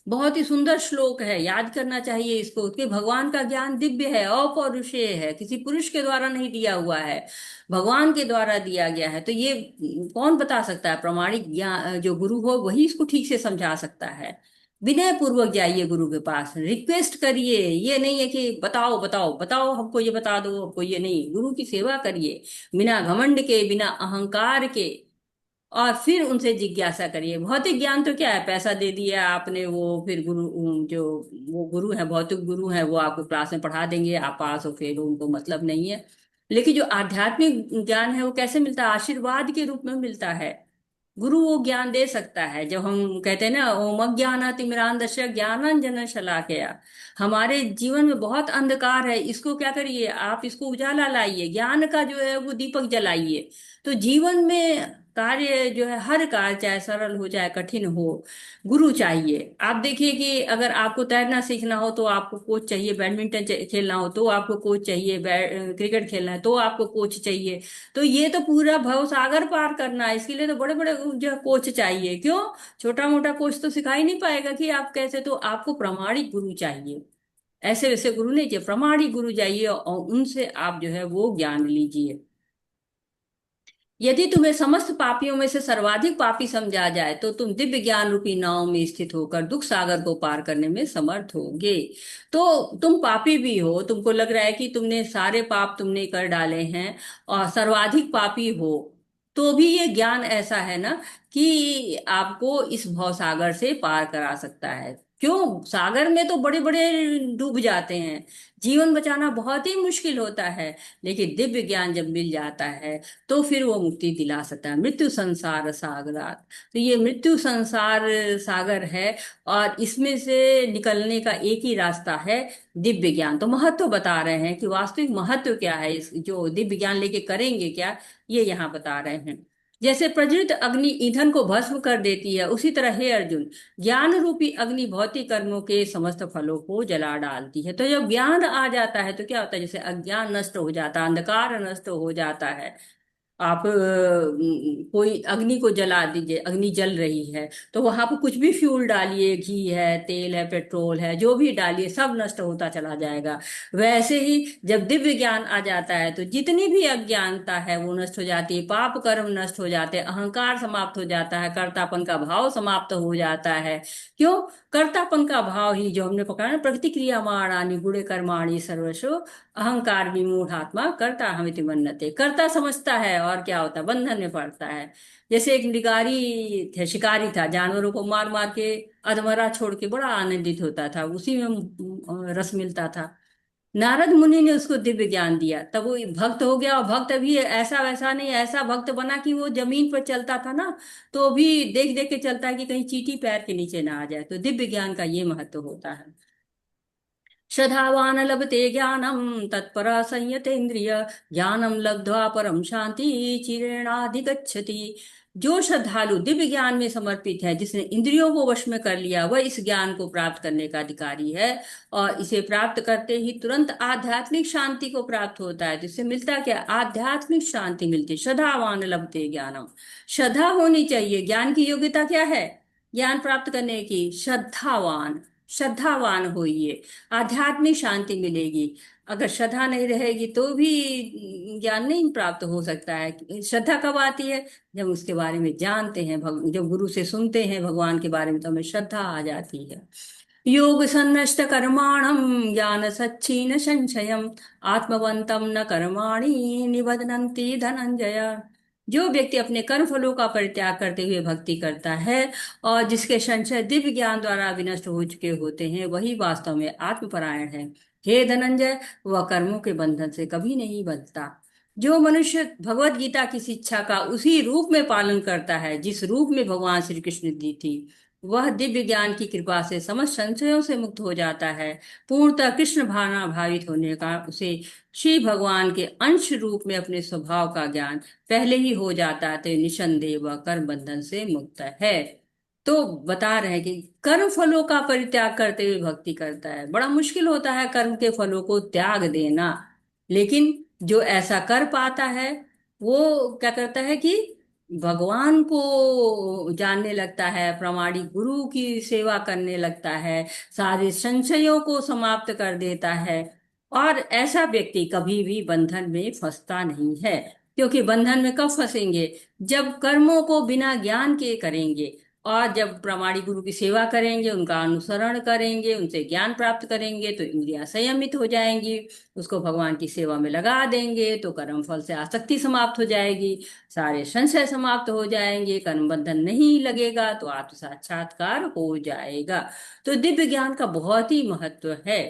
बहुत ही सुंदर श्लोक है, याद करना चाहिए इसको कि भगवान का ज्ञान दिव्य है, अपौरुषेय है, किसी पुरुष के द्वारा नहीं दिया हुआ है, भगवान के द्वारा दिया गया है। तो ये कौन बता सकता है? प्रमाणिक ज्ञान जो गुरु हो वही इसको ठीक से समझा सकता है। विनय पूर्वक जाइए गुरु के पास, रिक्वेस्ट करिए। ये नहीं है कि बताओ बताओ बताओ, हमको ये बता दो, हमको ये नहीं। गुरु की सेवा करिए बिना घमंड के, बिना अहंकार के, और फिर उनसे जिज्ञासा करिए। भौतिक ज्ञान तो क्या है, पैसा दे दिया आपने, वो फिर गुरु जो वो गुरु है, भौतिक गुरु है, वो आपको क्लास में पढ़ा देंगे, आप पास हो फेल हो, उनको मतलब नहीं है। लेकिन जो आध्यात्मिक ज्ञान है वो कैसे मिलता है? आशीर्वाद के रूप में मिलता है। गुरु वो ज्ञान दे सकता है। जब हम कहते हैं ना, ओम अज्ञानातिमिरान्धस्य ज्ञानांजन शलाकया, हमारे जीवन में बहुत अंधकार है, इसको क्या करिए आप, इसको उजाला लाइए, ज्ञान का जो है वो दीपक जलाइए। तो जीवन में कार्य जो है, हर कार्य चाहे सरल हो चाहे कठिन हो, गुरु चाहिए। आप देखिए कि अगर आपको तैरना सीखना हो तो आपको कोच चाहिए, बैडमिंटन खेलना हो तो आपको कोच चाहिए, क्रिकेट खेलना है तो आपको कोच चाहिए। तो ये तो पूरा भव सागर पार करना है, इसके लिए तो बड़े बड़े जो है कोच चाहिए। क्यों? छोटा मोटा कोच तो सिखा ही नहीं पाएगा कि आप कैसे। तो आपको प्रामाणिक गुरु चाहिए, ऐसे वैसे गुरु नहीं चाहिए, प्रामाणिक गुरु चाहिए, और उनसे आप जो है वो ज्ञान लीजिए। यदि तुम्हें समस्त पापियों में से सर्वाधिक पापी समझा जाए तो तुम दिव्य ज्ञान रूपी नाव में स्थित होकर दुख सागर को पार करने में समर्थ होगे। तो तुम पापी भी हो, तुमको लग रहा है कि तुमने सारे पाप तुमने कर डाले हैं और सर्वाधिक पापी हो, तो भी ये ज्ञान ऐसा है ना कि आपको इस भव सागर से पार करा सकता है। क्यों? सागर में तो बड़े बड़े डूब जाते हैं, जीवन बचाना बहुत ही मुश्किल होता है। लेकिन दिव्य ज्ञान जब मिल जाता है तो फिर वो मुक्ति दिला सकता है। मृत्यु संसार सागरात, तो ये मृत्यु संसार सागर है, और इसमें से निकलने का एक ही रास्ता है, दिव्य ज्ञान। तो महत्व बता रहे हैं कि वास्तविक महत्व क्या है, इस जो दिव्य ज्ञान लेके करेंगे क्या, ये यहाँ बता रहे हैं। जैसे प्रज्वलित अग्नि ईंधन को भस्म कर देती है, उसी तरह हे अर्जुन, ज्ञान रूपी अग्नि भौतिक कर्मों के समस्त फलों को जला डालती है। तो जब ज्ञान आ जाता है तो क्या होता है? जैसे अज्ञान नष्ट हो जाता है, अंधकार नष्ट हो जाता है। आप कोई अग्नि को जला दीजिए, अग्नि जल रही है तो वहां पर कुछ भी फ्यूल डालिए, घी है, तेल है, पेट्रोल है, जो भी डालिए सब नष्ट होता चला जाएगा। वैसे ही जब दिव्य ज्ञान आ जाता है तो जितनी भी अज्ञानता है वो नष्ट हो जाती है, पाप कर्म नष्ट हो जाते हैं, अहंकार समाप्त हो जाता है, कर्तापन का भाव समाप्त हो जाता है। क्यों? कर्तापन का भाव ही जो हमने पकड़ा ना, प्रतिक्रिया माणानि गुणे कर्माणि सर्वशो अहंकार विमूढ़ आत्मा कर्ता हमिति मन्यते। कर्ता समझता है और क्या होता है, बंधन में पड़ता है। जैसे एक मृगारी थे, शिकारी था, जानवरों को मार मार के अधमरा छोड़ के बड़ा आनंदित होता था, उसी में रस मिलता था। नारद मुनि ने उसको दिव्य ज्ञान दिया, तब वो भक्त हो गया। और भक्त अभी ऐसा वैसा नहीं, ऐसा भक्त बना कि वो जमीन पर चलता था ना तो भी देख देख के चलता है कि कहीं चींटी पैर के नीचे ना आ जाए। तो दिव्य ज्ञान का ये महत्व होता है। श्रद्धावान लभते ज्ञानम तत्पर संयतेन्द्रिय ज्ञानम लब्ध्वा परम शांति चिरेणाधिगच्छति। जो श्रद्धालु दिव्य ज्ञान में समर्पित है, जिसने इंद्रियों को वश में कर लिया, वह इस ज्ञान को प्राप्त करने का अधिकारी है, और इसे प्राप्त करते ही तुरंत आध्यात्मिक शांति को प्राप्त होता है। जिससे मिलता क्या? आध्यात्मिक शांति मिलती। श्रद्धावान लभते ज्ञानम, श्रद्धा होनी चाहिए। ज्ञान की योग्यता क्या है ज्ञान प्राप्त करने की? श्रद्धावान, श्रद्धावान होइए, आध्यात्मिक शांति मिलेगी। अगर श्रद्धा नहीं रहेगी तो भी ज्ञान नहीं प्राप्त हो सकता है। श्रद्धा कब आती है? जब उसके बारे में जानते हैं, जब गुरु से सुनते हैं भगवान के बारे में, तो हमें श्रद्धा आ जाती है। योग सन्नष्ट कर्माणम ज्ञान सच्चीन संशयम आत्मवंतम न कर्माणि निबध्नन्ति धनंजय। जो व्यक्ति अपने कर्म फलों का परित्याग करते हुए भक्ति करता है और जिसके संशय दिव्य ज्ञान द्वारा विनष्ट हो चुके होते हैं, वही वास्तव में आत्मपरायण है। हे धनंजय, वह कर्मों के बंधन से कभी नहीं बंधता। जो मनुष्य भगवत गीता की शिक्षा का उसी रूप में पालन करता है जिस रूप में भगवान श्री कृष्ण दी थी, वह दिव्य ज्ञान की कृपा से समस्त संशयों से मुक्त हो जाता है। पूर्णतः कृष्ण भावना भावित होने का उसे श्री भगवान के अंश रूप में अपने स्वभाव का ज्ञान पहले ही हो जाता है, तो निसंदेह वह कर्म बंधन से मुक्त है। तो बता रहे हैं कि कर्म फलों का परित्याग करते हुए भक्ति करता है। बड़ा मुश्किल होता है कर्म के फलों को त्याग देना, लेकिन जो ऐसा कर पाता है वो क्या करता है कि भगवान को जानने लगता है, प्रामाणिक गुरु की सेवा करने लगता है, सारे संशयों को समाप्त कर देता है। और ऐसा व्यक्ति कभी भी बंधन में फंसता नहीं है, क्योंकि बंधन में कब फंसेंगे? जब कर्मों को बिना ज्ञान के करेंगे, और जब प्रामाणिक गुरु की सेवा करेंगे, उनका अनुसरण करेंगे, उनसे ज्ञान प्राप्त करेंगे, तो इंद्रियां संयमित हो जाएंगी। उसको भगवान की सेवा में लगा देंगे तो कर्म फल से आसक्ति समाप्त हो जाएगी, सारे संशय समाप्त हो जाएंगे, कर्म बंधन नहीं लगेगा, तो आत्म साक्षात्कार हो जाएगा। तो दिव्य ज्ञान का बहुत ही महत्व है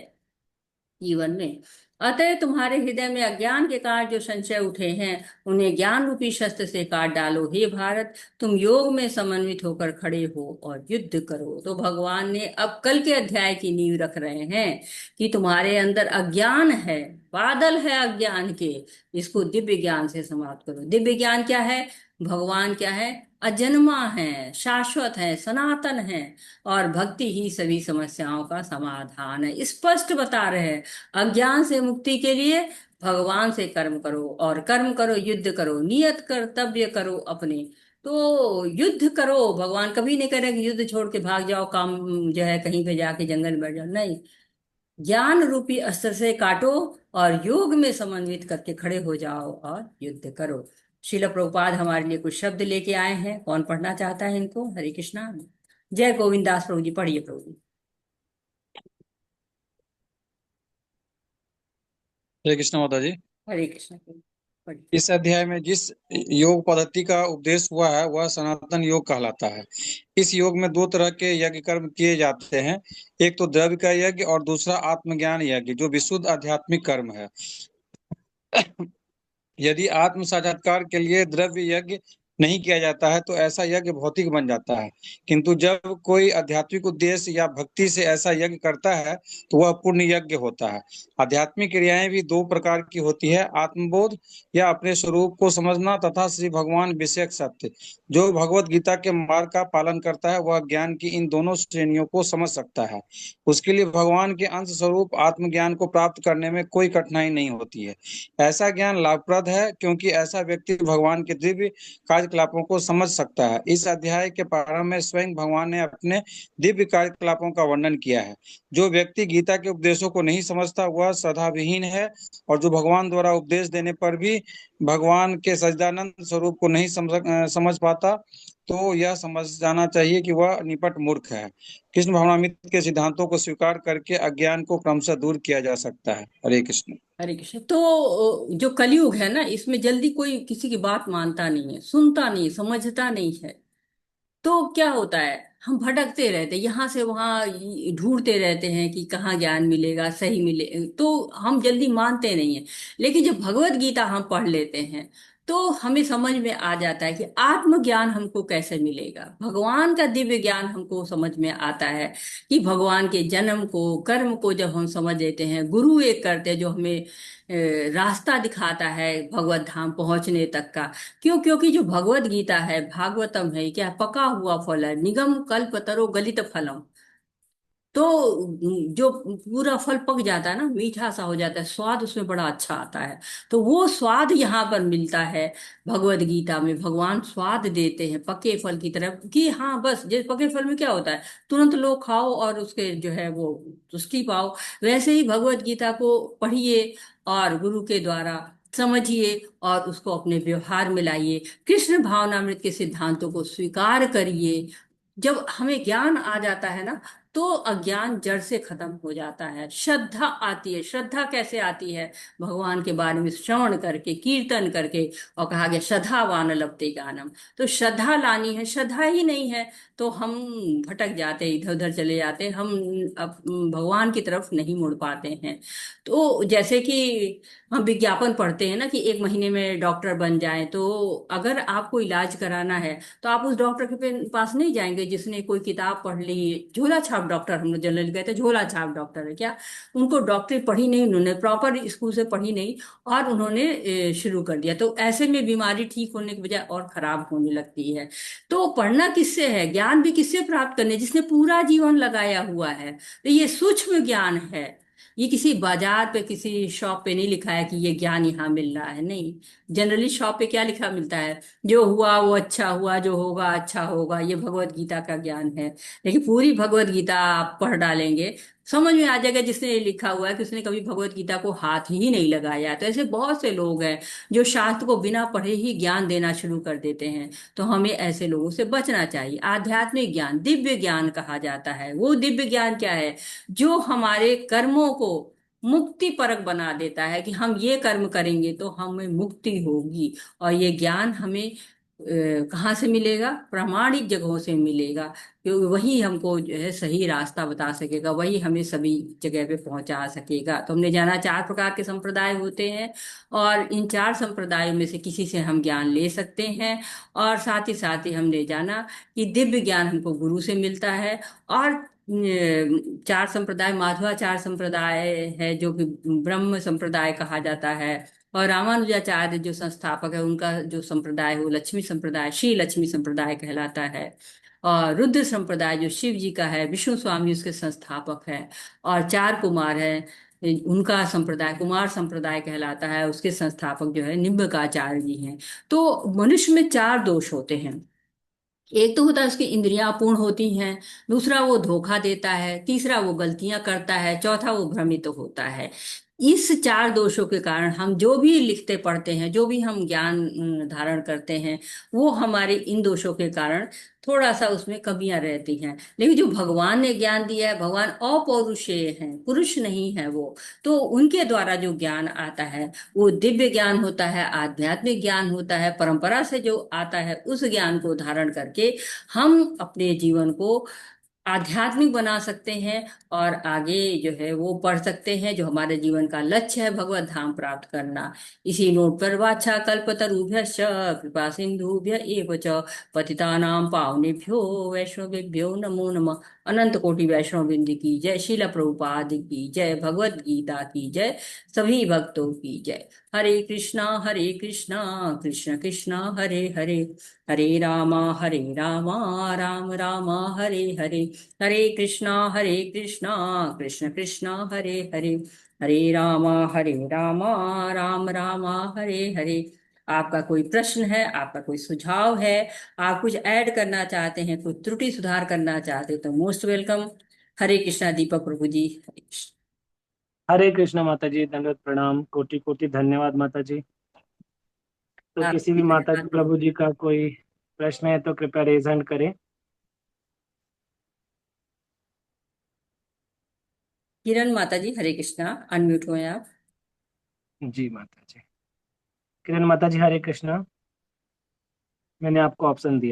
जीवन में। अतः तुम्हारे हृदय में अज्ञान के कारण जो संशय उठे हैं, उन्हें ज्ञान रूपी शस्त्र से काट डालो। हे भारत, तुम योग में समन्वित होकर खड़े हो और युद्ध करो। तो भगवान ने अब कल के अध्याय की नींव रख रहे हैं कि तुम्हारे अंदर अज्ञान है, बादल है अज्ञान के, इसको दिव्य ज्ञान से समाप्त करो। दिव्य ज्ञान क्या है? भगवान क्या है? अजन्मा है, शाश्वत है, सनातन है, और भक्ति ही सभी समस्याओं का समाधान है। स्पष्ट बता रहे हैं, अज्ञान से मुक्ति के लिए भगवान से कर्म करो, और कर्म करो, युद्ध करो, नियत कर्तव्य करो अपने। तो युद्ध करो, भगवान कभी नहीं कह रहे कि युद्ध छोड़ के भाग जाओ, काम जो है कहीं पे जाके जंगल में बैठ जाओ, नहीं। ज्ञान रूपी अस्त्र से काटो और योग में समन्वित करके खड़े हो जाओ और युद्ध करो। शिल प्रभुपाद हमारे लिए कुछ शब्द लेके आए हैं, कौन पढ़ना चाहता है इनको? हरे कृष्णा। जय गोविंद दास प्रभु जी, पढ़िए प्रभु जी। हरे कृष्ण माता जी। हरे कृष्ण पढ़िए। इस अध्याय में जिस योग पद्धति का उपदेश हुआ है वह सनातन योग कहलाता है। इस योग में दो तरह के यज्ञ कर्म किए जाते हैं, एक तो द्रव्य का यज्ञ और दूसरा आत्मज्ञान यज्ञ, जो विशुद्ध आध्यात्मिक कर्म है। यदि आत्म साक्षात्कार के लिए द्रव्य यज्ञ नहीं किया जाता है तो ऐसा यज्ञ भौतिक बन जाता है, किंतु जब कोई आध्यात्मिक उद्देश्य या भक्ति से ऐसा यज्ञ करता है तो वह पुण्य यज्ञ होता है। आध्यात्मिक क्रियाएं भी दो प्रकार की होती है, आत्मबोध या अपने स्वरूप को समझना तथा श्री भगवान विषयक सत्य। जो भगवत गीता के मार्ग का पालन करता है वह ज्ञान की इन दोनों श्रेणियों को समझ सकता है। उसके लिए भगवान के अंश स्वरूप आत्मज्ञान को प्राप्त करने में कोई कठिनाई नहीं होती है। ऐसा ज्ञान लाभप्रद है क्योंकि ऐसा व्यक्ति भगवान के दिव्य कार्यकलापों को समझ सकता है। इस अध्याय के प्रारंभ में स्वयं भगवान ने अपने दिव्य कार्यकलापों का वर्णन किया है। जो व्यक्ति गीता के उपदेशों को नहीं समझता वह श्रद्धाविहीन है, और जो भगवान द्वारा उपदेश देने पर भी भगवान के सच्चिदानंद स्वरूप को नहीं समझ पाता, तो यह समझ जाना चाहिए कि वह निपट मूर्ख है। कृष्ण भावनामृत के सिद्धांतों को स्वीकार करके अज्ञान को क्रमशः दूर किया जा सकता है। हरे कृष्ण। हरे कृष्ण। तो जो कलयुग है ना, इसमें जल्दी कोई किसी की बात मानता नहीं है, सुनता नहीं, समझता नहीं है। तो क्या होता है, हम भटकते रहते, यहाँ से वहां ढूंढते रहते हैं कि कहाँ ज्ञान मिलेगा, सही मिले, तो हम जल्दी मानते नहीं है। लेकिन जब भगवत गीता हम पढ़ लेते हैं तो हमें समझ में आ जाता है कि आत्मज्ञान हमको कैसे मिलेगा। भगवान का दिव्य ज्ञान हमको समझ में आता है कि भगवान के जन्म को, कर्म को जब हम समझ लेते हैं, गुरु एक करते हैं जो हमें रास्ता दिखाता है भगवत धाम पहुंचने तक का। क्यों? क्योंकि जो भगवत गीता है, भागवतम है, क्या पका हुआ फल है, निगम कल्पतरो गलित फलम। तो जो पूरा फल पक जाता है ना, मीठा सा हो जाता है, स्वाद उसमें बड़ा अच्छा आता है। तो वो स्वाद यहाँ पर मिलता है भगवत गीता में। भगवान स्वाद देते हैं पके फल की तरफ कि हाँ बस, जैसे पके फल में क्या होता है, तुरंत लो, खाओ और उसके जो है वो तुष्टि पाओ। वैसे ही भगवत गीता को पढ़िए और गुरु के द्वारा समझिए और उसको अपने व्यवहार में लाइए। कृष्ण भावनामृत के सिद्धांतों को स्वीकार करिए। जब हमें ज्ञान आ जाता है ना, तो अज्ञान जड़ से खत्म हो जाता है। श्रद्धा आती है। श्रद्धा कैसे आती है? भगवान के बारे में श्रवण करके, कीर्तन करके। और कहा गया श्रद्धावान लभते ज्ञानम। तो श्रद्धा लानी है। श्रद्धा ही नहीं है तो हम भटक जाते, इधर उधर चले जाते, हम भगवान की तरफ नहीं मुड़ पाते हैं। तो जैसे कि हम विज्ञापन पढ़ते हैं ना कि 1 महीने में डॉक्टर बन जाएं, तो अगर आपको इलाज कराना है तो आप उस डॉक्टर के पास नहीं जाएंगे जिसने कोई किताब पढ़ ली। झोला छाप डॉक्टर हम लोग जनरली कहते हैं, झोला छाप डॉक्टर है क्या? उनको डॉक्टरी पढ़ी नहीं, उन्होंने प्रॉपर स्कूल से पढ़ी नहीं और उन्होंने शुरू कर दिया, तो ऐसे में बीमारी ठीक होने के बजाय और खराब होने लगती है। तो पढ़ना किससे है? ज्ञान भी किससे प्राप्त करने? जिसने पूरा जीवन लगाया हुआ है। तो ये सूक्ष्म ज्ञान है। ये किसी बाजार पे, किसी शॉप पे नहीं लिखा है कि ये ज्ञान यहाँ मिल रहा है, नहीं। जनरली शॉप पे क्या लिखा मिलता है? जो हुआ वो अच्छा हुआ, जो होगा अच्छा होगा। ये भगवत गीता का ज्ञान है। लेकिन पूरी भगवत गीता आप पढ़ डालेंगे, समझ में आ जाएगा जिसने ये लिखा हुआ है कि उसने कभी भगवत गीता को हाथ ही नहीं लगाया। तो ऐसे बहुत से लोग हैं जो शास्त्र को बिना पढ़े ही ज्ञान देना शुरू कर देते हैं। तो हमें ऐसे लोगों से बचना चाहिए। आध्यात्मिक ज्ञान, दिव्य ज्ञान कहा जाता है। वो दिव्य ज्ञान क्या है? जो हमारे कर्मों को मुक्ति परक बना देता है कि हम ये कर्म करेंगे तो हमें मुक्ति होगी। और ये ज्ञान हमें कहाँ से मिलेगा? प्रामाणिक जगहों से मिलेगा, क्योंकि वही हमको जो है सही रास्ता बता सकेगा, वही हमें सभी जगह पे पहुंचा सकेगा। तो हमने जाना 4 प्रकार के संप्रदाय होते हैं और इन 4 संप्रदायों में से किसी से हम ज्ञान ले सकते हैं। और साथ ही हमने जाना कि दिव्य ज्ञान हमको गुरु से मिलता है। और 4 संप्रदाय, माध्वाचार संप्रदाय है जो कि ब्रह्म संप्रदाय कहा जाता है। और रामानुजाचार्य जो संस्थापक है, उनका जो संप्रदाय है वो लक्ष्मी संप्रदाय, श्री लक्ष्मी संप्रदाय कहलाता है। और रुद्र संप्रदाय जो शिव जी का है, विष्णु स्वामी उसके संस्थापक है। और 4 कुमार है, उनका संप्रदाय कुमार संप्रदाय कहलाता है, उसके संस्थापक जो है निम्बकाचार्य जी हैं। तो मनुष्य में 4 दोष होते हैं। एक तो होता है उसकी इंद्रियां अपूर्ण होती हैं, दूसरा वो धोखा देता है, तीसरा वो गलतियां करता है, चौथा वो भ्रमित होता है। इस 4 दोषों के कारण हम जो भी लिखते पढ़ते हैं, जो भी हम ज्ञान धारण करते हैं, वो हमारे इन दोषों के कारण थोड़ा सा उसमें कमियां रहती हैं। लेकिन जो भगवान ने ज्ञान दिया है, भगवान अपौरुषेय हैं, पुरुष नहीं है वो। तो उनके द्वारा जो ज्ञान आता है वो दिव्य ज्ञान होता है, आध्यात्मिक ज्ञान होता है। परंपरा से जो आता है उस ज्ञान को धारण करके हम अपने जीवन को आध्यात्मिक बना सकते हैं और आगे जो है वो पढ़ सकते हैं। जो हमारे जीवन का लक्ष्य है भगवत धाम प्राप्त करना। इसी नोट पर वाछा कल्पतरुभ्यश्च कृपा सिंधुभ्य एव च पतितानां पावनेभ्यो वैष्णवेभ्यो नमो नमः। अनंत कोटि वैष्णव वृंद की जय। शिला प्रभुपाद की जय। भगवत गीता की जय। सभी भक्तों की जय। हरे कृष्णा कृष्ण कृष्ण हरे हरे, हरे रामा राम राम हरे हरे, हरे कृष्णा कृष्ण कृष्ण हरे हरे, हरे रामा राम राम हरे हरे। आपका कोई प्रश्न है, आपका कोई सुझाव है, आप कुछ ऐड करना चाहते हैं, कुछ त्रुटि सुधार करना चाहते हैं तो मोस्ट वेलकम। हरे कृष्णा। दीपक प्रभु जी, हरे कृष्ण। हरे कृष्ण माता जी, दंडवत प्रणाम, कोटि कोटि धन्यवाद माता जी। तो किसी भी माता जी प्रभु जी का कोई प्रश्न है तो कृपया रेज हैंड करें। किरण माता जी, हरे कृष्णा, अनम्यूट हुए आप। जी माता जी। किरण माता जी, हरे कृष्णा, मैंने आपको ऑप्शन दिया।